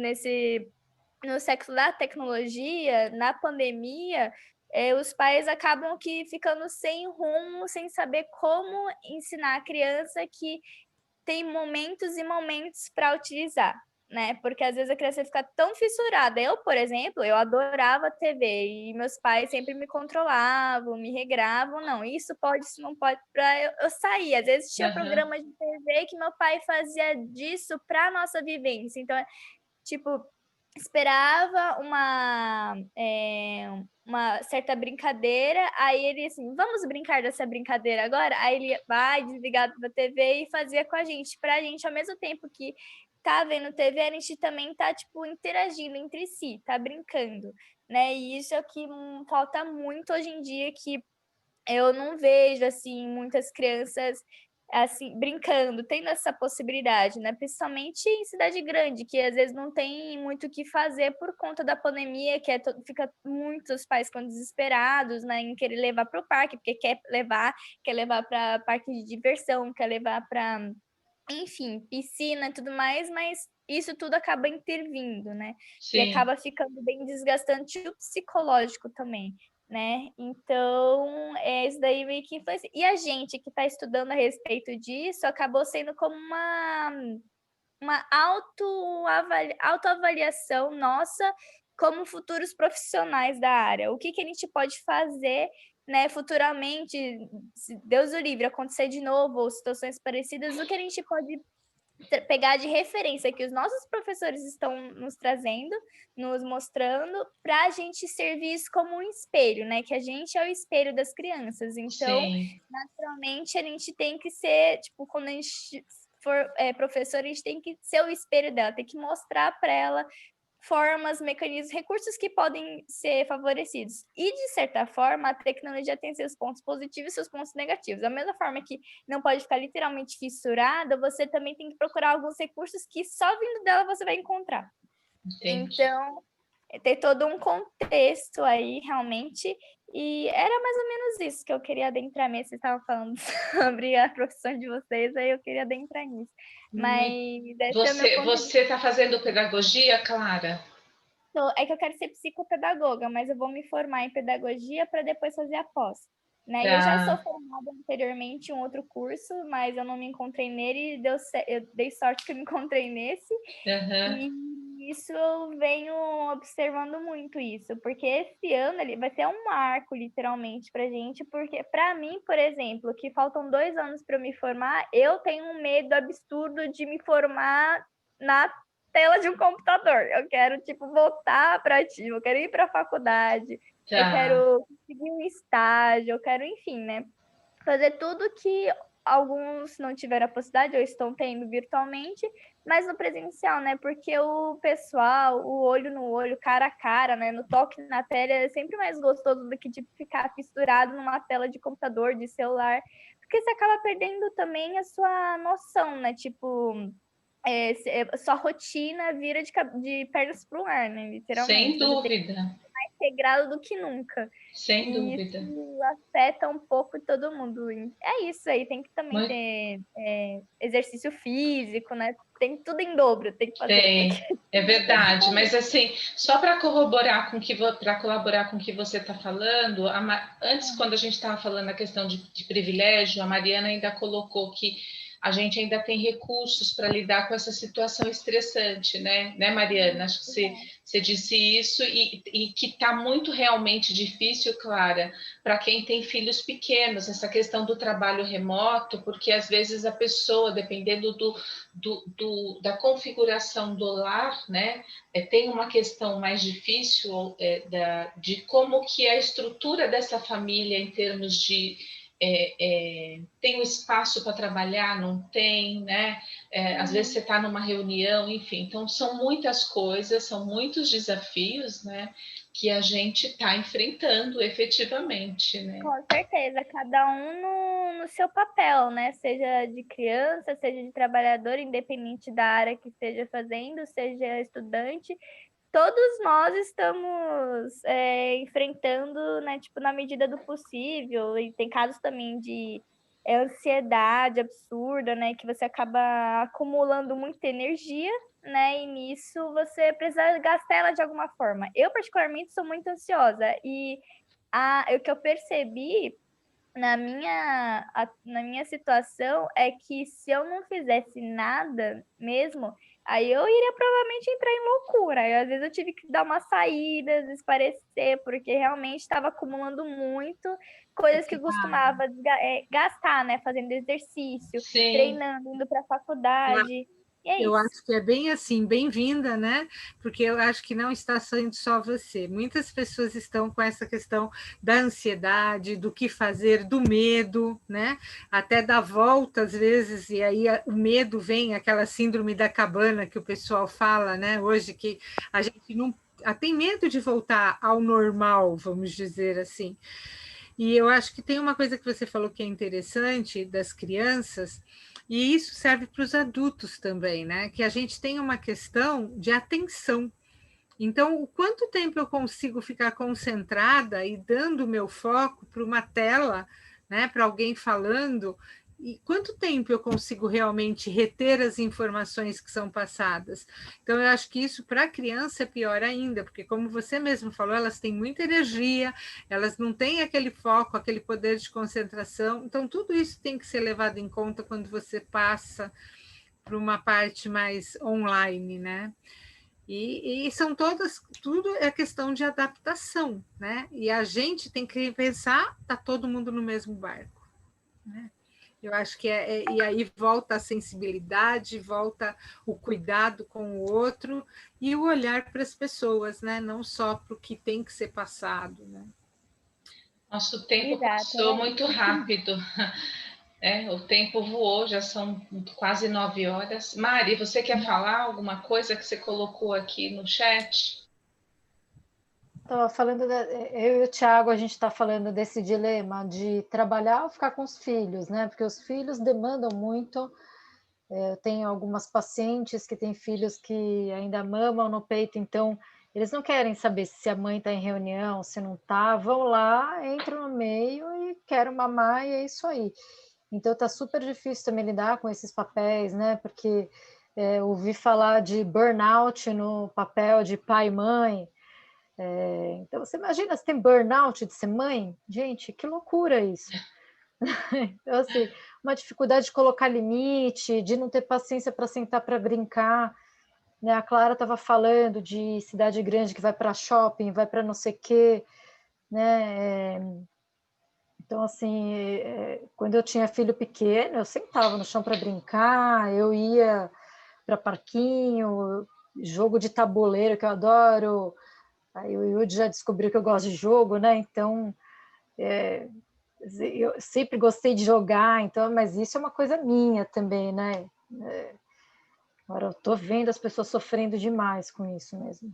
no século da tecnologia, na pandemia, os pais acabam que ficando sem rumo, sem saber como ensinar a criança que tem momentos e momentos para utilizar, né? Porque às vezes a criança fica tão fissurada. Eu, por exemplo, eu adorava TV e meus pais sempre me controlavam, me regravam. Não, isso pode, isso não pode, para eu sair. Às vezes tinha programa de TV que meu pai fazia disso para nossa vivência. Então, tipo, esperava uma certa brincadeira, aí ele assim, vamos brincar dessa brincadeira agora? Aí ele vai desligado da TV e fazia com a gente, pra gente, ao mesmo tempo que tá vendo TV, a gente também tá, tipo, interagindo entre si, tá brincando, né? E isso é o que falta muito hoje em dia, que eu não vejo, assim, muitas crianças assim, brincando, tendo essa possibilidade, né? Principalmente em cidade grande, que às vezes não tem muito o que fazer por conta da pandemia, que fica muitos pais ficam desesperados, né, em querer levar para o parque, porque quer levar para parque de diversão, quer levar para, enfim, piscina e tudo mais, mas isso tudo acaba intervindo, né? Sim. E acaba ficando bem desgastante o psicológico também, né? Então, isso daí meio que influencia. E a gente que está estudando a respeito disso acabou sendo como uma autoavaliação nossa como futuros profissionais da área. O que a gente pode fazer, né, futuramente, se Deus o livre, acontecer de novo, ou situações parecidas, o que a gente pode pegar de referência que os nossos professores estão nos trazendo, nos mostrando, para a gente servir isso como um espelho, né? Que a gente é o espelho das crianças. Então, naturalmente, a gente tem que ser, tipo, quando a gente for professor, a gente tem que ser o espelho dela, tem que mostrar para ela formas, mecanismos, recursos que podem ser favorecidos. E, de certa forma, a tecnologia tem seus pontos positivos e seus pontos negativos. Da mesma forma que não pode ficar literalmente fissurada, você também tem que procurar alguns recursos que só vindo dela você vai encontrar. Entendi. Então, tem todo um contexto aí, realmente, e era mais ou menos isso que eu queria adentrar mesmo. Vocês estavam falando sobre a profissão de vocês, aí eu queria adentrar nisso. Mas você está fazendo pedagogia, Clara? É que eu quero ser psicopedagoga, mas eu vou me formar em pedagogia para depois fazer a pós. Né? Eu já sou formada anteriormente em um outro curso, mas eu não me encontrei nele e eu dei sorte que eu me encontrei nesse. E isso eu venho observando muito isso, porque esse ano ele vai ser um marco, literalmente, pra gente, porque para mim, por exemplo, que faltam 2 anos para eu me formar, eu tenho um medo absurdo de me formar na tela de um computador. Eu quero, tipo, voltar para ativo, eu quero ir para a faculdade, eu quero conseguir um estágio, eu quero, enfim, né? Fazer tudo que alguns não tiveram a possibilidade ou estão tendo virtualmente, mas no presencial, né? Porque o pessoal, o olho no olho, cara a cara, né? No toque na tela é sempre mais gostoso do que tipo, ficar fissurado numa tela de computador, de celular, porque você acaba perdendo também a sua noção, né? Tipo, sua rotina vira de pernas pro ar, né? Literalmente. Sem dúvida. Mais integrado do que nunca. Sem dúvida. Isso afeta um pouco todo mundo. É isso aí, tem que também ter exercício físico, né? Tem tudo em dobro, tem que fazer. É verdade, mas assim, só para colaborar com o que você está falando, antes, quando a gente estava falando a questão de privilégio, a Mariana ainda colocou que a gente ainda tem recursos para lidar com essa situação estressante, né, Mariana? Acho que você disse isso e que está muito realmente difícil, Clara, para quem tem filhos pequenos, essa questão do trabalho remoto, porque às vezes a pessoa, dependendo da configuração do lar, né, tem uma questão mais difícil de como que a estrutura dessa família em termos de tem um espaço para trabalhar, não tem, né? Às vezes você está numa reunião, enfim. Então, são muitas coisas, são muitos desafios, né? que a gente está enfrentando efetivamente, né? Com certeza, cada um no seu papel, né? Seja de criança, seja de trabalhador, independente da área que esteja fazendo, seja estudante, todos nós estamos enfrentando, né, tipo, na medida do possível, e tem casos também de ansiedade absurda, né, que você acaba acumulando muita energia, né, e nisso você precisa gastar ela de alguma forma. Eu, particularmente, sou muito ansiosa, e o que eu percebi na minha situação é que se eu não fizesse nada mesmo, aí eu iria provavelmente entrar em loucura. Às vezes eu tive que dar uma saída, desaparecer, porque realmente estava acumulando muito coisas que eu costumava gastar, né? Fazendo exercício, Sim. treinando, indo para a faculdade. E é Eu isso. acho que é bem assim, bem-vinda, né? Porque eu acho que não está sendo só você. Muitas pessoas estão com essa questão da ansiedade, do que fazer, do medo, né? Até da volta, às vezes, e aí o medo vem, aquela síndrome da cabana que o pessoal fala, né? Hoje, que a gente não tem medo de voltar ao normal, vamos dizer assim. E eu acho que tem uma coisa que você falou que é interessante das crianças, e isso serve para os adultos também, né? Que a gente tem uma questão de atenção. Então, o quanto tempo eu consigo ficar concentrada e dando o meu foco para uma tela, né? Para alguém falando, e quanto tempo eu consigo realmente reter as informações que são passadas? Então, eu acho que isso para a criança é pior ainda, porque, como você mesmo falou, elas têm muita energia, elas não têm aquele foco, aquele poder de concentração. Então, tudo isso tem que ser levado em conta quando você passa para uma parte mais online, né? E são todas, tudo é questão de adaptação, né? E a gente tem que pensar, tá todo mundo no mesmo barco, né? Eu acho que e aí volta a sensibilidade, volta o cuidado com o outro e o olhar para as pessoas, né? Não só para o que tem que ser passado, né? Nosso tempo Exato, passou muito rápido. O tempo voou, já são quase 9 horas. Mari, você quer falar alguma coisa que você colocou aqui no chat? Estava falando, eu e o Thiago, a gente está falando desse dilema de trabalhar ou ficar com os filhos, né? Porque os filhos demandam muito. Eu tenho algumas pacientes que têm filhos que ainda mamam no peito, então eles não querem saber se a mãe está em reunião, se não está, vão lá, entram no meio e querem mamar, e é isso aí. Então está super difícil também lidar com esses papéis, né? Porque ouvi falar de burnout no papel de pai e mãe. Então, você imagina se tem burnout de ser mãe? Gente, que loucura isso. Então, assim, uma dificuldade de colocar limite, de não ter paciência para sentar para brincar. Né? A Clara estava falando de cidade grande que vai para shopping, vai para não sei o quê. Né? Então, assim, quando eu tinha filho pequeno, eu sentava no chão para brincar, eu ia para parquinho, jogo de tabuleiro que eu adoro. Aí o Yudi já descobriu que eu gosto de jogo, né? Então, eu sempre gostei de jogar, então, mas isso é uma coisa minha também, né? Agora eu tô vendo as pessoas sofrendo demais com isso mesmo.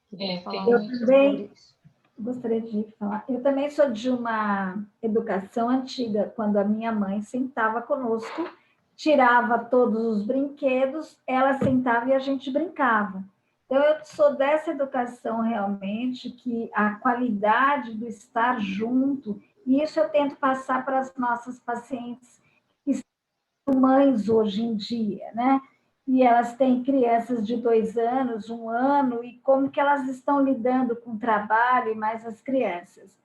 Queria falar Eu muito também sobre isso. gostaria de falar. Eu também sou de uma educação antiga, quando a minha mãe sentava conosco, tirava todos os brinquedos, ela sentava e a gente brincava. Então, eu sou dessa educação realmente, que a qualidade do estar junto, e isso eu tento passar para as nossas pacientes que são mães hoje em dia, né? E elas têm crianças de 2 anos, 1 ano, e como que elas estão lidando com o trabalho e mais as crianças.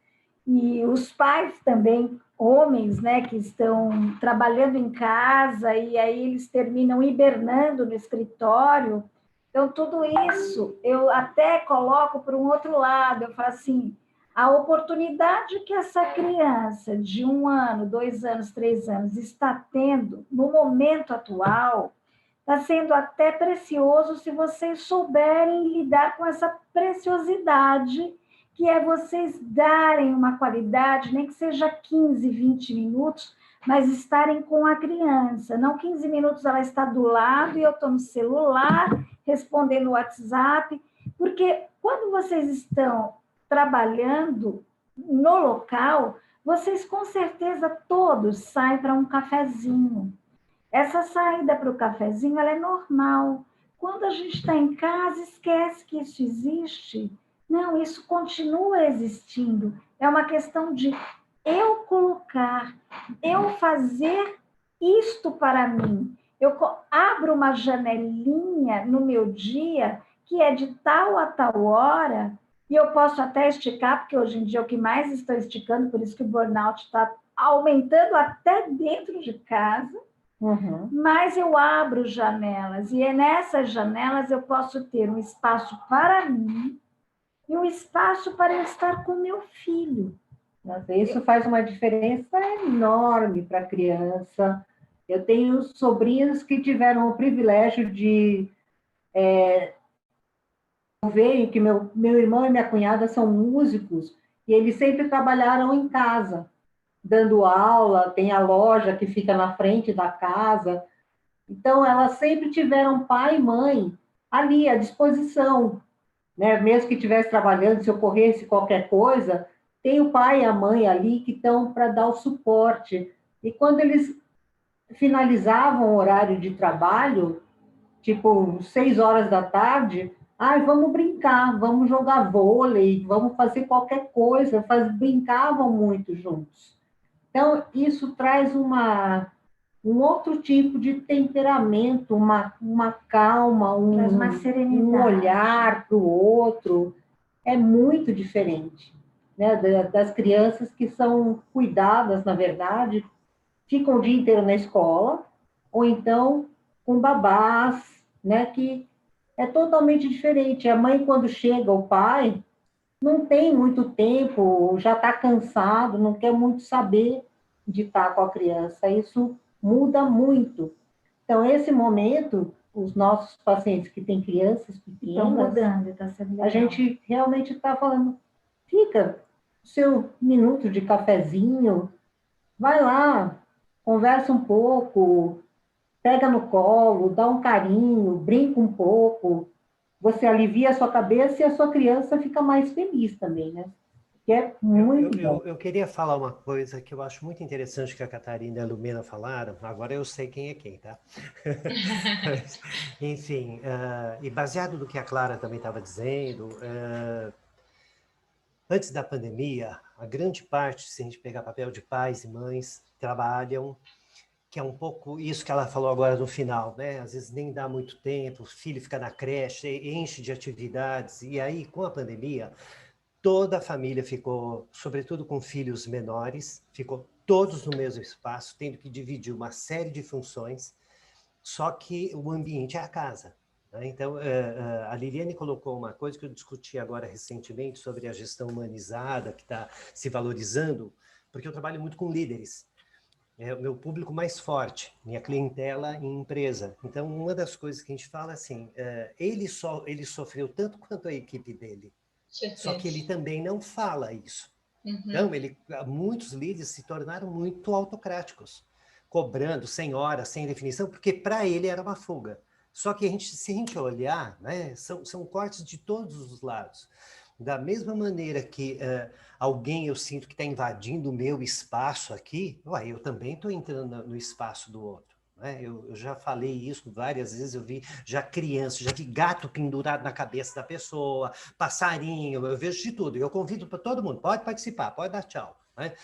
E os pais também, homens, né, que estão trabalhando em casa e aí eles terminam hibernando no escritório. Então, tudo isso eu até coloco por um outro lado. Eu falo assim, a oportunidade que essa criança de 1 ano, 2 anos, 3 anos está tendo no momento atual, está sendo até precioso se vocês souberem lidar com essa preciosidade, que é vocês darem uma qualidade, nem que seja 15, 20 minutos, mas estarem com a criança. Não 15 minutos ela está do lado e eu estou no celular, respondendo o WhatsApp, Porque quando vocês estão trabalhando no local, vocês com certeza todos saem para um cafezinho. Essa saída para o cafezinho ela é normal. Quando a gente está em casa, esquece que isso existe. Não, isso continua existindo. É uma questão de eu colocar, eu fazer isto para mim. Eu abro uma janelinha no meu dia que é de tal a tal hora, e eu posso até esticar, porque hoje em dia é o que mais estou esticando, por isso que o burnout está aumentando até dentro de casa. Uhum. Mas eu abro janelas, e é nessas janelas eu posso ter um espaço para mim e um espaço para eu estar com meu filho. Nossa, isso faz uma diferença enorme para a criança. Eu tenho sobrinhos que tiveram o privilégio de ver que meu irmão e minha cunhada são músicos e eles sempre trabalharam em casa, dando aula, tem a loja que fica na frente da casa. Então, elas sempre tiveram pai e mãe ali à disposição, né? Mesmo que estivesse trabalhando, se ocorresse qualquer coisa, tem o pai e a mãe ali que estão para dar o suporte. E quando eles finalizavam o horário de trabalho, tipo 6 horas da tarde, vamos brincar, vamos jogar vôlei, vamos fazer qualquer coisa, brincavam muito juntos. Então, isso traz um outro tipo de temperamento, uma calma, uma serenidade, um olhar para o outro. É muito diferente, né? Das crianças que são cuidadas, na verdade, ficam o dia inteiro na escola, ou então com babás, né? Que é totalmente diferente. A mãe, quando chega, o pai, não tem muito tempo, já está cansado, não quer muito saber de estar com a criança. Isso muda muito. Então, esse momento, os nossos pacientes que têm crianças pequenas, estão mudando, tá sendo legal. A gente realmente está falando, fica seu minuto de cafezinho, vai lá, conversa um pouco, pega no colo, dá um carinho, brinca um pouco, você alivia a sua cabeça e a sua criança fica mais feliz também, né? Que é muito bom. Eu queria falar uma coisa que eu acho muito interessante que a Catarina e a Lumena falaram. Agora eu sei quem é quem, tá? Mas, enfim, e baseado no que a Clara também estava dizendo, antes da pandemia, a grande parte, se a gente pegar papel de pais e mães, trabalham, que é um pouco isso que ela falou agora no final, né? Às vezes nem dá muito tempo, o filho fica na creche, enche de atividades, e aí, com a pandemia, toda a família ficou, sobretudo com filhos menores, ficou todos no mesmo espaço, tendo que dividir uma série de funções, só que o ambiente é a casa. Né? Então, a Liliane colocou uma coisa que eu discuti agora recentemente sobre a gestão humanizada, que está se valorizando, porque eu trabalho muito com líderes. É o meu público mais forte, minha clientela em empresa. Então, uma das coisas que a gente fala assim, ele sofreu tanto quanto a equipe dele, só que ele também não fala isso. Uhum. Então, muitos líderes se tornaram muito autocráticos, cobrando sem hora, sem definição, porque para ele era uma fuga. Só que se a gente olhar, né, são cortes de todos os lados. Da mesma maneira que alguém eu sinto que está invadindo o meu espaço aqui, eu também estou entrando no espaço do outro. Né? Eu já falei isso várias vezes, eu vi já criança, já vi gato pendurado na cabeça da pessoa, passarinho, eu vejo de tudo. Eu convido para todo mundo, pode participar, pode dar tchau. Né?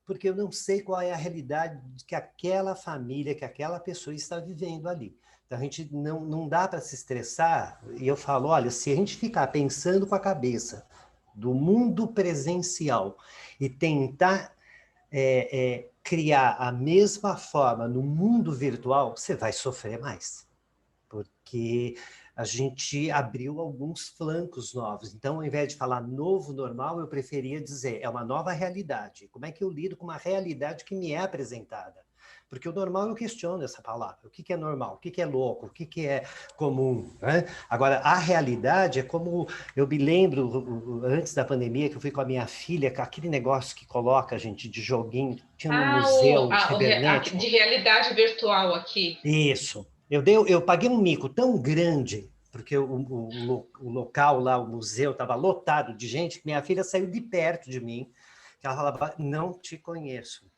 Porque eu não sei qual é a realidade que aquela família, que aquela pessoa está vivendo ali. Então, a gente não dá para se estressar, e eu falo, olha, se a gente ficar pensando com a cabeça do mundo presencial e tentar criar a mesma forma no mundo virtual, você vai sofrer mais, porque a gente abriu alguns flancos novos. Então, ao invés de falar novo normal, eu preferia dizer, é uma nova realidade. Como é que eu lido com uma realidade que me é apresentada? Porque o normal eu questiono essa palavra. O que é normal? O que é louco? O que é comum? Né? Agora, a realidade é como... Eu me lembro, antes da pandemia, que eu fui com a minha filha, com aquele negócio que coloca a gente de joguinho, tinha um museu cibernético. De realidade virtual aqui. Isso. Eu paguei um mico tão grande, porque o local lá, o museu, estava lotado de gente, que minha filha saiu de perto de mim, que ela falava, não te conheço.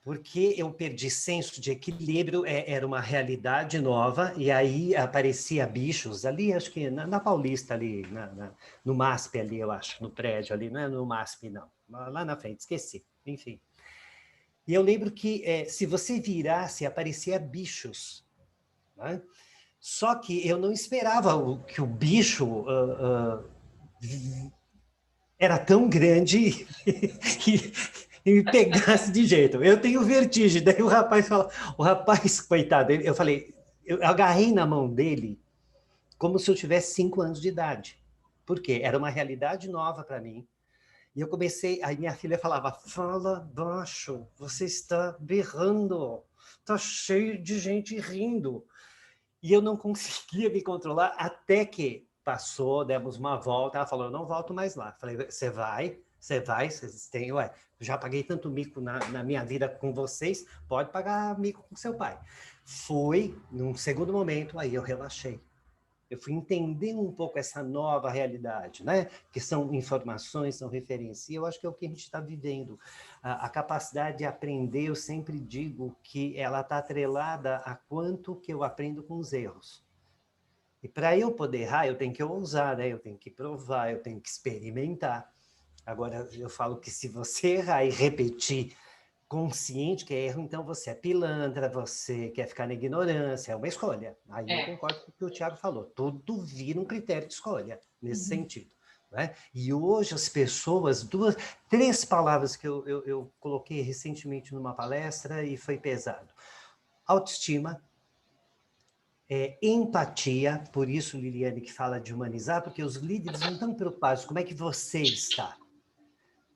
Porque eu perdi senso de equilíbrio, era uma realidade nova, e aí aparecia bichos ali, acho que na Paulista, ali, no MASP ali, eu acho, no prédio ali, não é no MASP, não, lá na frente, esqueci, enfim. E eu lembro que se você virasse, aparecia bichos, né? Só que eu não esperava que o bicho era tão grande e me pegasse de jeito. Eu tenho vertigem. Daí o rapaz, coitado, eu falei, eu agarrei na mão dele como se eu tivesse 5 anos de idade. Por quê? Era uma realidade nova para mim. E eu comecei, aí minha filha falava, fala baixo, você está berrando, está cheio de gente rindo. E eu não conseguia me controlar até que passou, demos uma volta, ela falou, eu não volto mais lá. Falei, você vai, vocês têm, ué, já paguei tanto mico na minha vida com vocês, pode pagar mico com seu pai. Fui, num segundo momento, aí eu relaxei. Eu fui entender um pouco essa nova realidade, né? Que são informações, são referências. E eu acho que é o que a gente está vivendo. A capacidade de aprender, eu sempre digo que ela está atrelada a quanto que eu aprendo com os erros. E para eu poder errar, eu tenho que ousar, né? Eu tenho que provar, eu tenho que experimentar. Agora, eu falo que se você errar e repetir consciente que é erro, então você é pilantra, você quer ficar na ignorância, é uma escolha. Aí eu concordo com o que o Thiago falou, tudo vira um critério de escolha, nesse sentido. Né? E hoje as pessoas, 3 palavras que eu coloquei recentemente numa palestra e foi pesado. Autoestima, empatia, por isso Liliane que fala de humanizar, porque os líderes não estão preocupados como é que você está.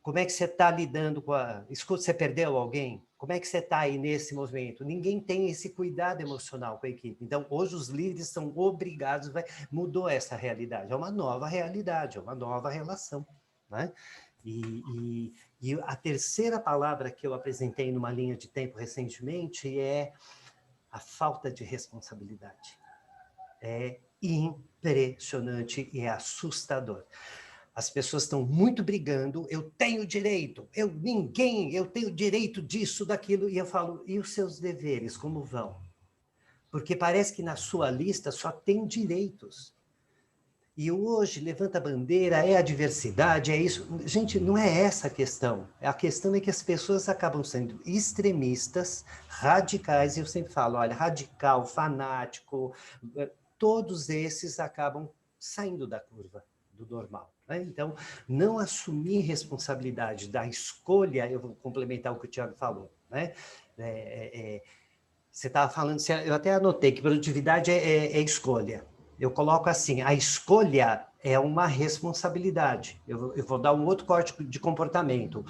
Como é que você está lidando com Escuta, você perdeu alguém? Como é que você está aí nesse movimento? Ninguém tem esse cuidado emocional com a equipe. Então, hoje os líderes são obrigados, mudou essa realidade. É uma nova realidade, é uma nova relação. Né? E a terceira palavra que eu apresentei numa linha de tempo recentemente é a falta de responsabilidade. É impressionante e é assustador. As pessoas estão muito brigando, eu tenho direito, eu tenho direito disso, daquilo, e eu falo, e os seus deveres, como vão? Porque parece que na sua lista só tem direitos. E hoje, levanta a bandeira, é a diversidade, é isso. Gente, não é essa a questão. A questão é que as pessoas acabam sendo extremistas, radicais, e eu sempre falo, olha, radical, fanático, todos esses acabam saindo da curva do normal. Né? Então, não assumir responsabilidade da escolha, eu vou complementar o que o Thiago falou, né? Você estava falando, eu até anotei que produtividade é escolha. Eu coloco assim, a escolha é uma responsabilidade. Eu vou dar um outro corte de comportamento.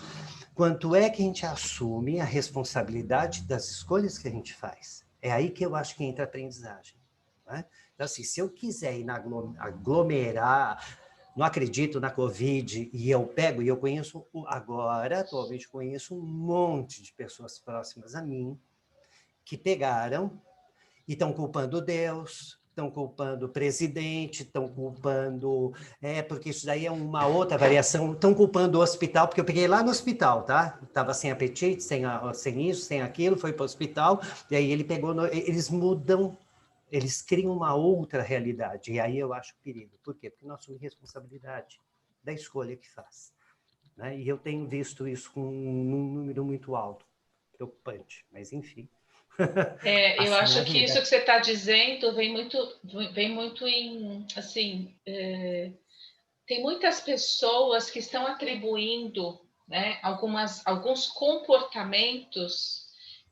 Quanto é que a gente assume a responsabilidade das escolhas que a gente faz? É aí que eu acho que entra a aprendizagem. Né? Então, assim, se eu quiser ir aglomerar, não acredito na Covid, e eu pego, e eu conheço, atualmente conheço um monte de pessoas próximas a mim, que pegaram e estão culpando Deus, estão culpando o presidente, estão culpando... porque isso daí é uma outra variação, estão culpando o hospital, porque eu peguei lá no hospital, tá? Estava sem apetite, sem isso, sem aquilo, foi para o hospital, e aí ele pegou... Eles mudam, eles criam uma outra realidade, e aí eu acho perigo. Por quê? Porque nós assumimos responsabilidade da escolha que faz. Né? E eu tenho visto isso com um número muito alto, preocupante, mas enfim... Eu acho que isso que você está dizendo vem muito em, assim, tem muitas pessoas que estão atribuindo, né, alguns comportamentos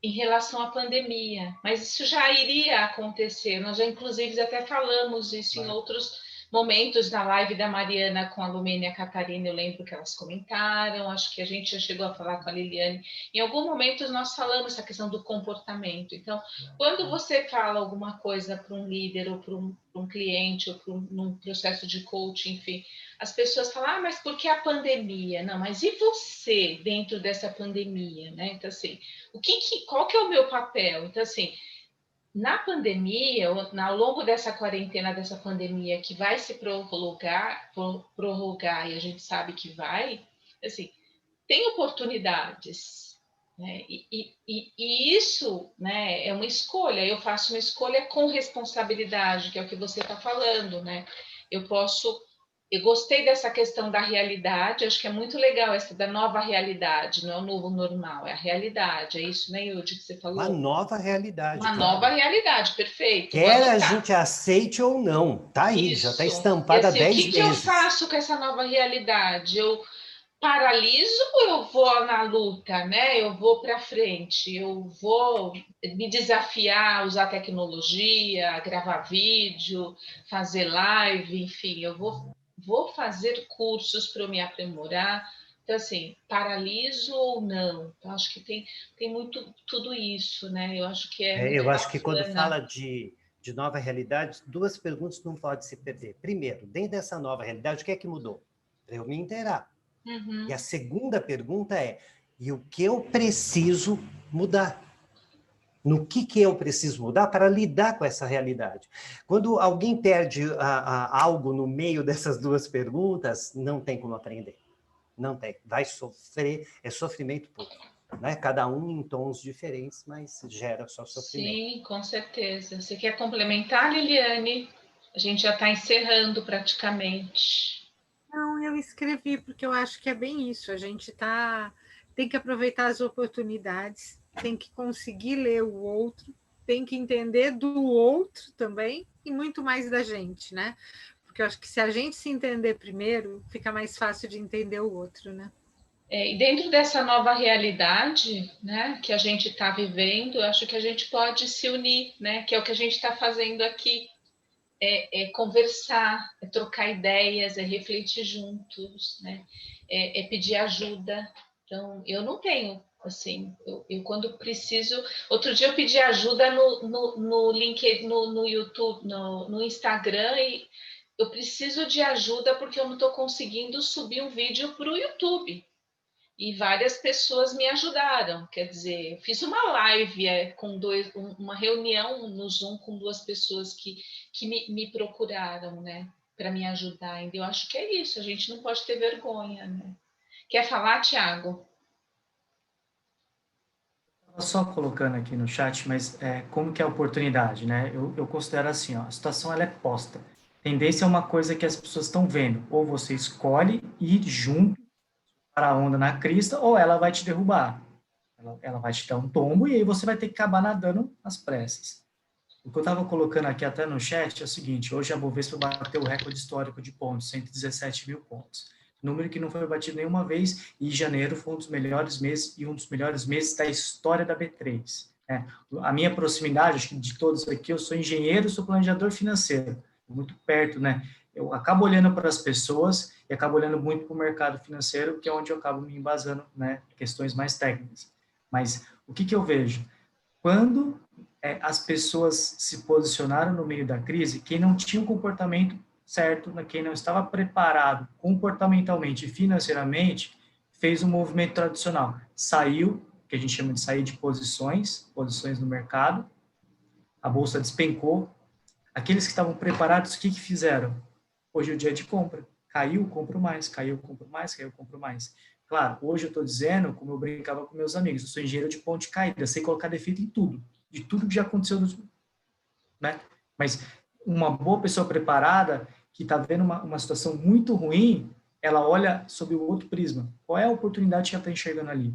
em relação à pandemia, mas isso já iria acontecer, nós já inclusive até falamos isso em outros momentos na live da Mariana com a Lumena e a Catarina, eu lembro que elas comentaram, acho que a gente já chegou a falar com a Liliane, em algum momento nós falamos essa questão do comportamento. Então, quando você fala alguma coisa para um líder ou para um cliente ou para num processo de coaching, enfim, as pessoas falam, mas por que a pandemia? Não, mas e você dentro dessa pandemia, né? Então, assim, qual que é o meu papel? Então, assim, na pandemia, ao longo dessa quarentena, dessa pandemia que vai se prorrogar e a gente sabe que vai, assim, tem oportunidades, né? E isso, né, é uma escolha. Eu faço uma escolha com responsabilidade, que é o que você está falando, né? Eu gostei dessa questão da realidade, acho que é muito legal essa da nova realidade, não é o novo normal, é a realidade, é isso, né, Yudi, que você Uma falou? nova realidade, Uma claro. nova realidade, perfeito. Vou Quer a anotar. gente aceite ou não, tá aí, já está Isso. E estampada há assim, o 10 que eu meses. faço com essa nova realidade? Eu paraliso ou eu vou na luta, né? Eu vou para frente, eu vou me desafiar a usar tecnologia, a gravar vídeo, fazer live, enfim, vou fazer cursos para eu me aprimorar. Então, assim, paraliso ou não? Eu acho que tem muito tudo isso, né? Eu acho que é muito Eu acho que quando bacana. fala de nova realidade, duas perguntas não podem se perder. Primeiro, dentro dessa nova realidade, o que é que mudou? Para eu me inteirar. Uhum. E a segunda pergunta é, e o que eu preciso mudar? No que eu preciso mudar para lidar com essa realidade? Quando alguém perde algo no meio dessas duas perguntas, não tem como aprender. Não tem. Vai sofrer, é sofrimento puro. Né? Cada um em tons diferentes, mas gera só sofrimento. Sim, com certeza. Você quer complementar, Liliane? A gente já está encerrando praticamente. Não, eu escrevi porque eu acho que é bem isso. A gente tem que aproveitar as oportunidades, tem que conseguir ler o outro, tem que entender do outro também e muito mais da gente, né? Porque eu acho que se a gente se entender primeiro, fica mais fácil de entender o outro, né? E dentro dessa nova realidade, né, que a gente está vivendo, eu acho que a gente pode se unir, né, que é o que a gente está fazendo aqui, é conversar, é trocar ideias, é refletir juntos, né, é pedir ajuda. Então, eu não tenho, assim, eu quando preciso... Outro dia eu pedi ajuda no LinkedIn, no YouTube, no Instagram, e eu preciso de ajuda porque eu não estou conseguindo subir um vídeo para o YouTube. E várias pessoas me ajudaram, quer dizer, eu fiz uma live com uma reunião no Zoom com duas pessoas que me procuraram, né, para me ajudar. E eu acho que é isso, a gente não pode ter vergonha, né? Quer falar, Tiago? Só colocando aqui no chat, mas como que é a oportunidade, né? Eu considero assim, ó, a situação ela é posta. Tendência é uma coisa que as pessoas estão vendo. Ou você escolhe ir junto para a onda na crista, ou ela vai te derrubar. Ela vai te dar um tombo e aí você vai ter que acabar nadando às pressas. O que eu estava colocando aqui até no chat é o seguinte: hoje a Bovespa bateu o recorde histórico de pontos, 117 mil pontos. Número que não foi batido nenhuma vez, e janeiro foi um dos melhores meses e um dos melhores meses da história da B3. Né? A minha proximidade, acho que de todos aqui, eu sou engenheiro, sou planejador financeiro, muito perto, né? Eu acabo olhando para as pessoas e acabo olhando muito para o mercado financeiro, que é onde eu acabo me embasando, né? Questões mais técnicas. Mas o que eu vejo? Quando as pessoas se posicionaram no meio da crise, quem não tinha um comportamento certo, quem não estava preparado comportamentalmente e financeiramente, fez um movimento tradicional. Saiu, que a gente chama de sair de posições no mercado, a bolsa despencou. Aqueles que estavam preparados, o que fizeram? Hoje é o dia de compra. Caiu, compro mais, caiu, compro mais, caiu, compro mais. Claro, hoje eu estou dizendo, como eu brincava com meus amigos, eu sou engenheiro de ponte caída, sei colocar defeito em tudo, de tudo que já aconteceu, né? Mas uma boa pessoa preparada, que está vendo uma situação muito ruim, ela olha sob o outro prisma. Qual é a oportunidade que ela está enxergando ali?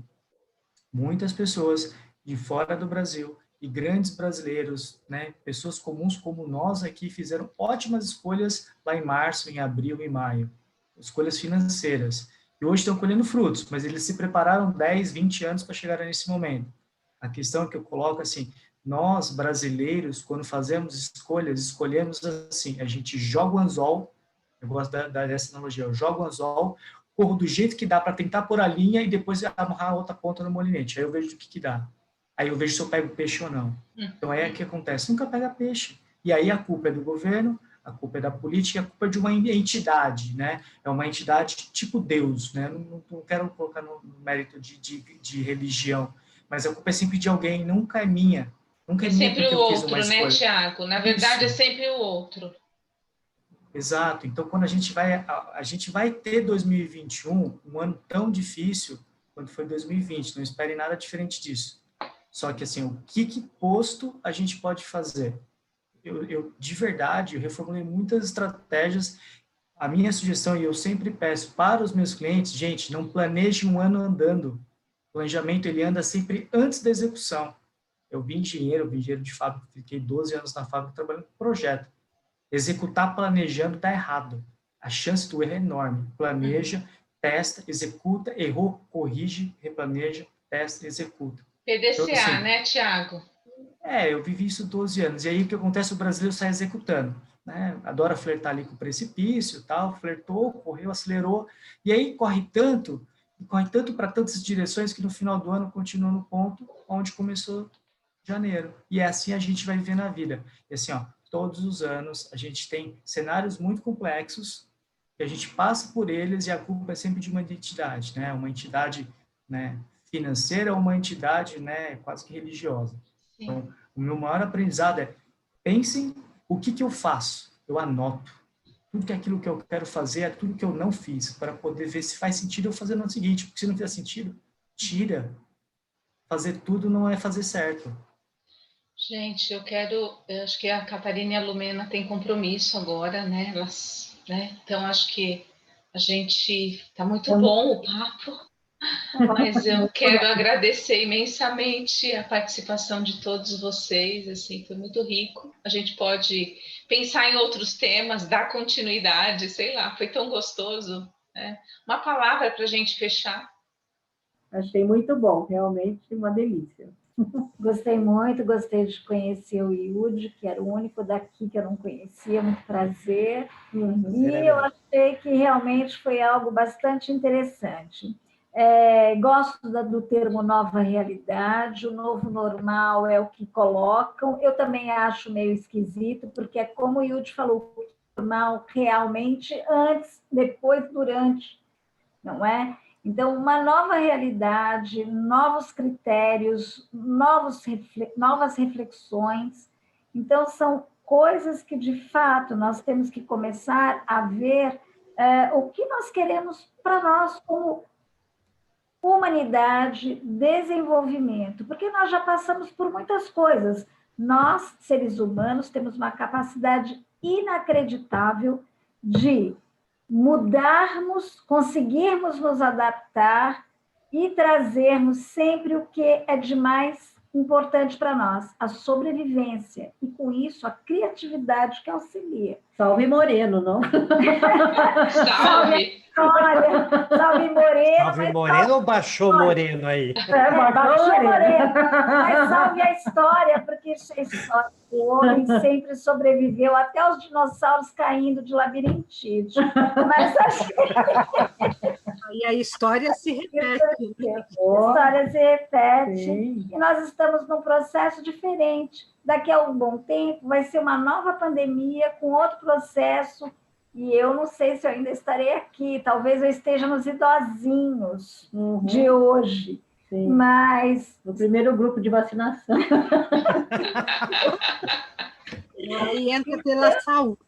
Muitas pessoas de fora do Brasil e grandes brasileiros, né, pessoas comuns como nós aqui, fizeram ótimas escolhas lá em março, em abril, em maio, escolhas financeiras. E hoje estão colhendo frutos, mas eles se prepararam 10, 20 anos para chegar nesse momento. A questão que eu coloco assim, nós brasileiros, quando fazemos escolhas, escolhemos assim, a gente joga o anzol, eu gosto dessa analogia, eu jogo o anzol, corro do jeito que dá para tentar pôr a linha e depois amarrar a outra ponta no molinete. Aí eu vejo o que dá. Aí eu vejo se eu pego peixe ou não. Então é o que acontece. Nunca pega peixe. E aí a culpa é do governo, a culpa é da política, a culpa é de uma entidade, né? É uma entidade tipo Deus, né? Não quero colocar no mérito de religião, mas a culpa é sempre de alguém, nunca é minha. Nunca É é minha sempre porque o eu fiz uma outro, né, escolha. Tiago? Na verdade, é Isso. sempre o outro. Exato. Então, quando a gente vai ter 2021, um ano tão difícil quanto foi 2020, não espere nada diferente disso. Só que, assim, o que posto a gente pode fazer? De verdade, eu reformulei muitas estratégias. A minha sugestão, e eu sempre peço para os meus clientes, gente, não planeje um ano andando. O planejamento, ele anda sempre antes da execução. Eu vim engenheiro de fábrica, fiquei 12 anos na fábrica trabalhando com projeto. Executar planejando está errado. A chance do erro é enorme. Planeja, testa, executa, errou, corrige, replaneja, testa, executa. PDCA, Então, assim, né, Tiago? eu vivi isso 12 anos. E aí o que acontece? O brasileiro sai executando. Né? Adora flertar ali com o precipício, tal, flertou, correu, acelerou. E aí corre tanto para tantas direções que no final do ano continua no ponto onde começou janeiro. E é assim a gente vai viver na vida. E assim, ó, todos os anos a gente tem cenários muito complexos que a gente passa por eles e a culpa é sempre de uma entidade, né? Uma entidade, né, financeira ou uma entidade, né, quase que religiosa. Então, o meu maior aprendizado é pensem o que eu faço. Eu anoto. Tudo que é aquilo que eu quero fazer é tudo que eu não fiz, para poder ver se faz sentido eu fazer no seguinte, porque se não fizer sentido, tira. Fazer tudo não é fazer certo. Gente, eu acho que a Catarina e a Lumena têm compromisso agora, né? Então, acho que a gente, tá muito bom o papo, mas eu quero agradecer imensamente a participação de todos vocês, assim, foi muito rico. A gente pode pensar em outros temas, dar continuidade, sei lá, foi tão gostoso, né? Uma palavra para a gente fechar. Achei muito bom, realmente uma delícia. Gostei muito, gostei de conhecer o Yudi, que era o único daqui que eu não conhecia, muito prazer. E eu achei que realmente foi algo bastante interessante. Gosto do termo nova realidade, o novo normal é o que colocam. Eu também acho meio esquisito, porque é como o Yudi falou, o normal realmente antes, depois, durante, não é? Então, uma nova realidade, novos critérios, novas reflexões. Então, são coisas que, de fato, nós temos que começar a ver o que nós queremos para nós como humanidade, desenvolvimento, porque nós já passamos por muitas coisas. Nós, seres humanos, temos uma capacidade inacreditável de mudarmos, conseguirmos nos adaptar e trazermos sempre o que é de mais importante para nós, a sobrevivência, e com isso a criatividade que auxilia. Salve Moreno, não? Salve! Olha, salve Moreno. Salve Moreno ou baixou Moreno aí? Baixou Moreno. Mas salve a história, porque isso é história. O homem sempre sobreviveu, até os dinossauros caindo de labirintite. Mas E a história se repete. A história se repete. Sim. E nós estamos num processo diferente. Daqui a um bom tempo vai ser uma nova pandemia com outro processo. E eu não sei se eu ainda estarei aqui. Talvez eu esteja nos idosinhos de hoje. Sim. Mas no primeiro grupo de vacinação. E aí entra pela saúde.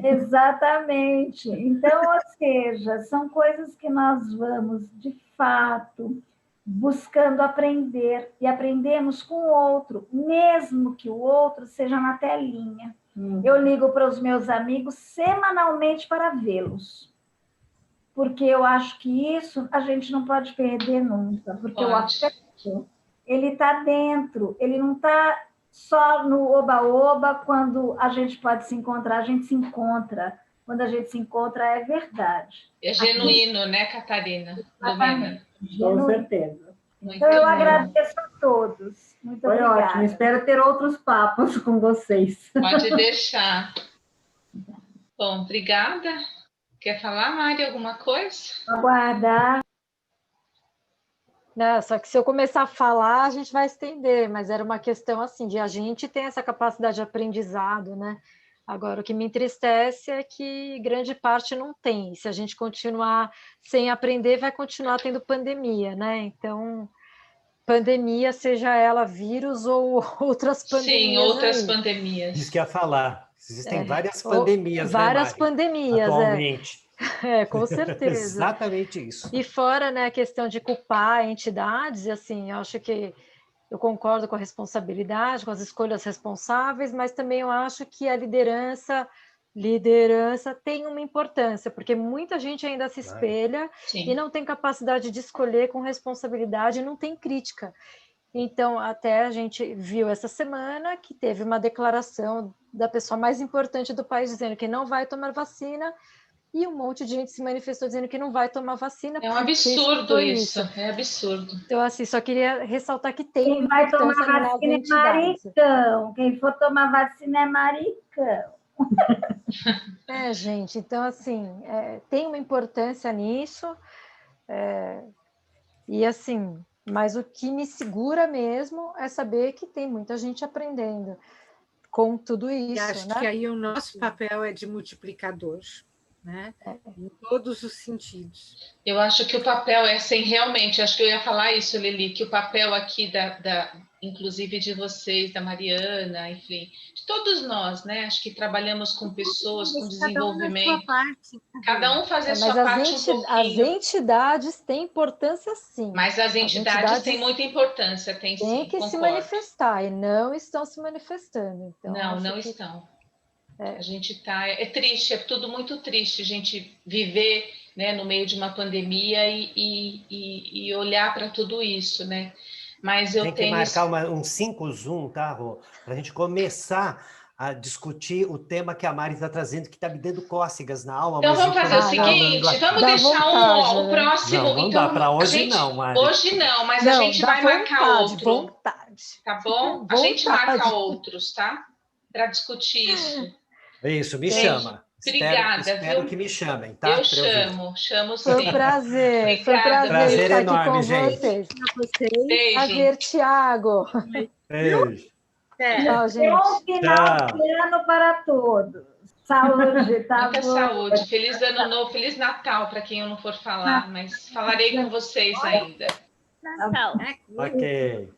Exatamente. Então, ou seja, são coisas que nós vamos, de fato, buscando aprender, e aprendemos com o outro, mesmo que o outro seja na telinha. Eu ligo para os meus amigos semanalmente para vê-los, porque eu acho que isso a gente não pode perder nunca, porque o afeto, ele está dentro, ele não está só no oba-oba. Quando a gente pode se encontrar, a gente se encontra. Quando a gente se encontra, é verdade. É genuíno, né, Catarina? Com certeza. Então, eu agradeço a todos. Muito obrigada. Foi ótimo. Espero ter outros papos com vocês. Pode deixar. Bom, obrigada. Quer falar, Mari, alguma coisa? Aguardar. Não, só que se eu começar a falar, a gente vai estender, mas era uma questão assim, de a gente ter essa capacidade de aprendizado, né? Agora, o que me entristece é que grande parte não tem. Se a gente continuar sem aprender, vai continuar tendo pandemia, né? Então, pandemia, seja ela vírus ou outras pandemias. Sim, outras aí. pandemias. Isso que eu ia falar. Existem várias pandemias, várias né, Mari? pandemias, atualmente. com certeza. Exatamente isso. E fora, né, a questão de culpar entidades, assim, eu acho que eu concordo com a responsabilidade, com as escolhas responsáveis, mas também eu acho que a liderança tem uma importância, porque muita gente ainda se espelha e não tem capacidade de escolher com responsabilidade, não tem crítica. Então, até a gente viu essa semana que teve uma declaração da pessoa mais importante do país dizendo que não vai tomar vacina, e um monte de gente se manifestou dizendo que não vai tomar vacina. É um absurdo isso, é absurdo. Então, assim, só queria ressaltar que tem quem vai tomar vacina é maricão, quem for tomar vacina é maricão. Gente, então, assim, tem uma importância nisso, e assim, mas o que me segura mesmo é saber que tem muita gente aprendendo com tudo isso. E acho que aí o nosso papel é de multiplicador, né? Em todos os sentidos. Eu acho que o papel é assim, realmente, acho que eu ia falar isso, Lili, que o papel aqui inclusive de vocês, da Mariana, enfim, de todos nós, né? Acho que trabalhamos com pessoas, com desenvolvimento. Cada um fazer a sua parte um pouquinho. As entidades têm importância, sim. Mas as entidades têm muita importância, tem sim, que concordo. se manifestar, e não estão se manifestando. Então, não estão. A gente está... É triste, é tudo muito triste a gente viver, né, no meio de uma pandemia e olhar para tudo isso, né? Mas eu tenho que marcar um 5 Zoom, tá, Rô? Para a gente começar a discutir o tema que a Mari está trazendo, que está me dando cócegas na alma. Então vamos fazer o seguinte, vamos deixar o próximo... Não, não dá para hoje não, Mari. Hoje não, mas a gente vai marcar outro. Tá bom? A gente marca outros, tá? Para discutir isso. Isso, me chama. Obrigada. Espero que me chamem, tá? Eu chamo sim. Foi um prazer. Foi um prazer estar aqui com vocês. Beijo. Prazer, Thiago. Beijo. Tchau, gente. Bom final de ano para todos. Saúde, tá? Muita saúde. Feliz ano novo, Feliz Natal para quem eu não for falar, mas falarei com vocês ainda. Natal. Ok.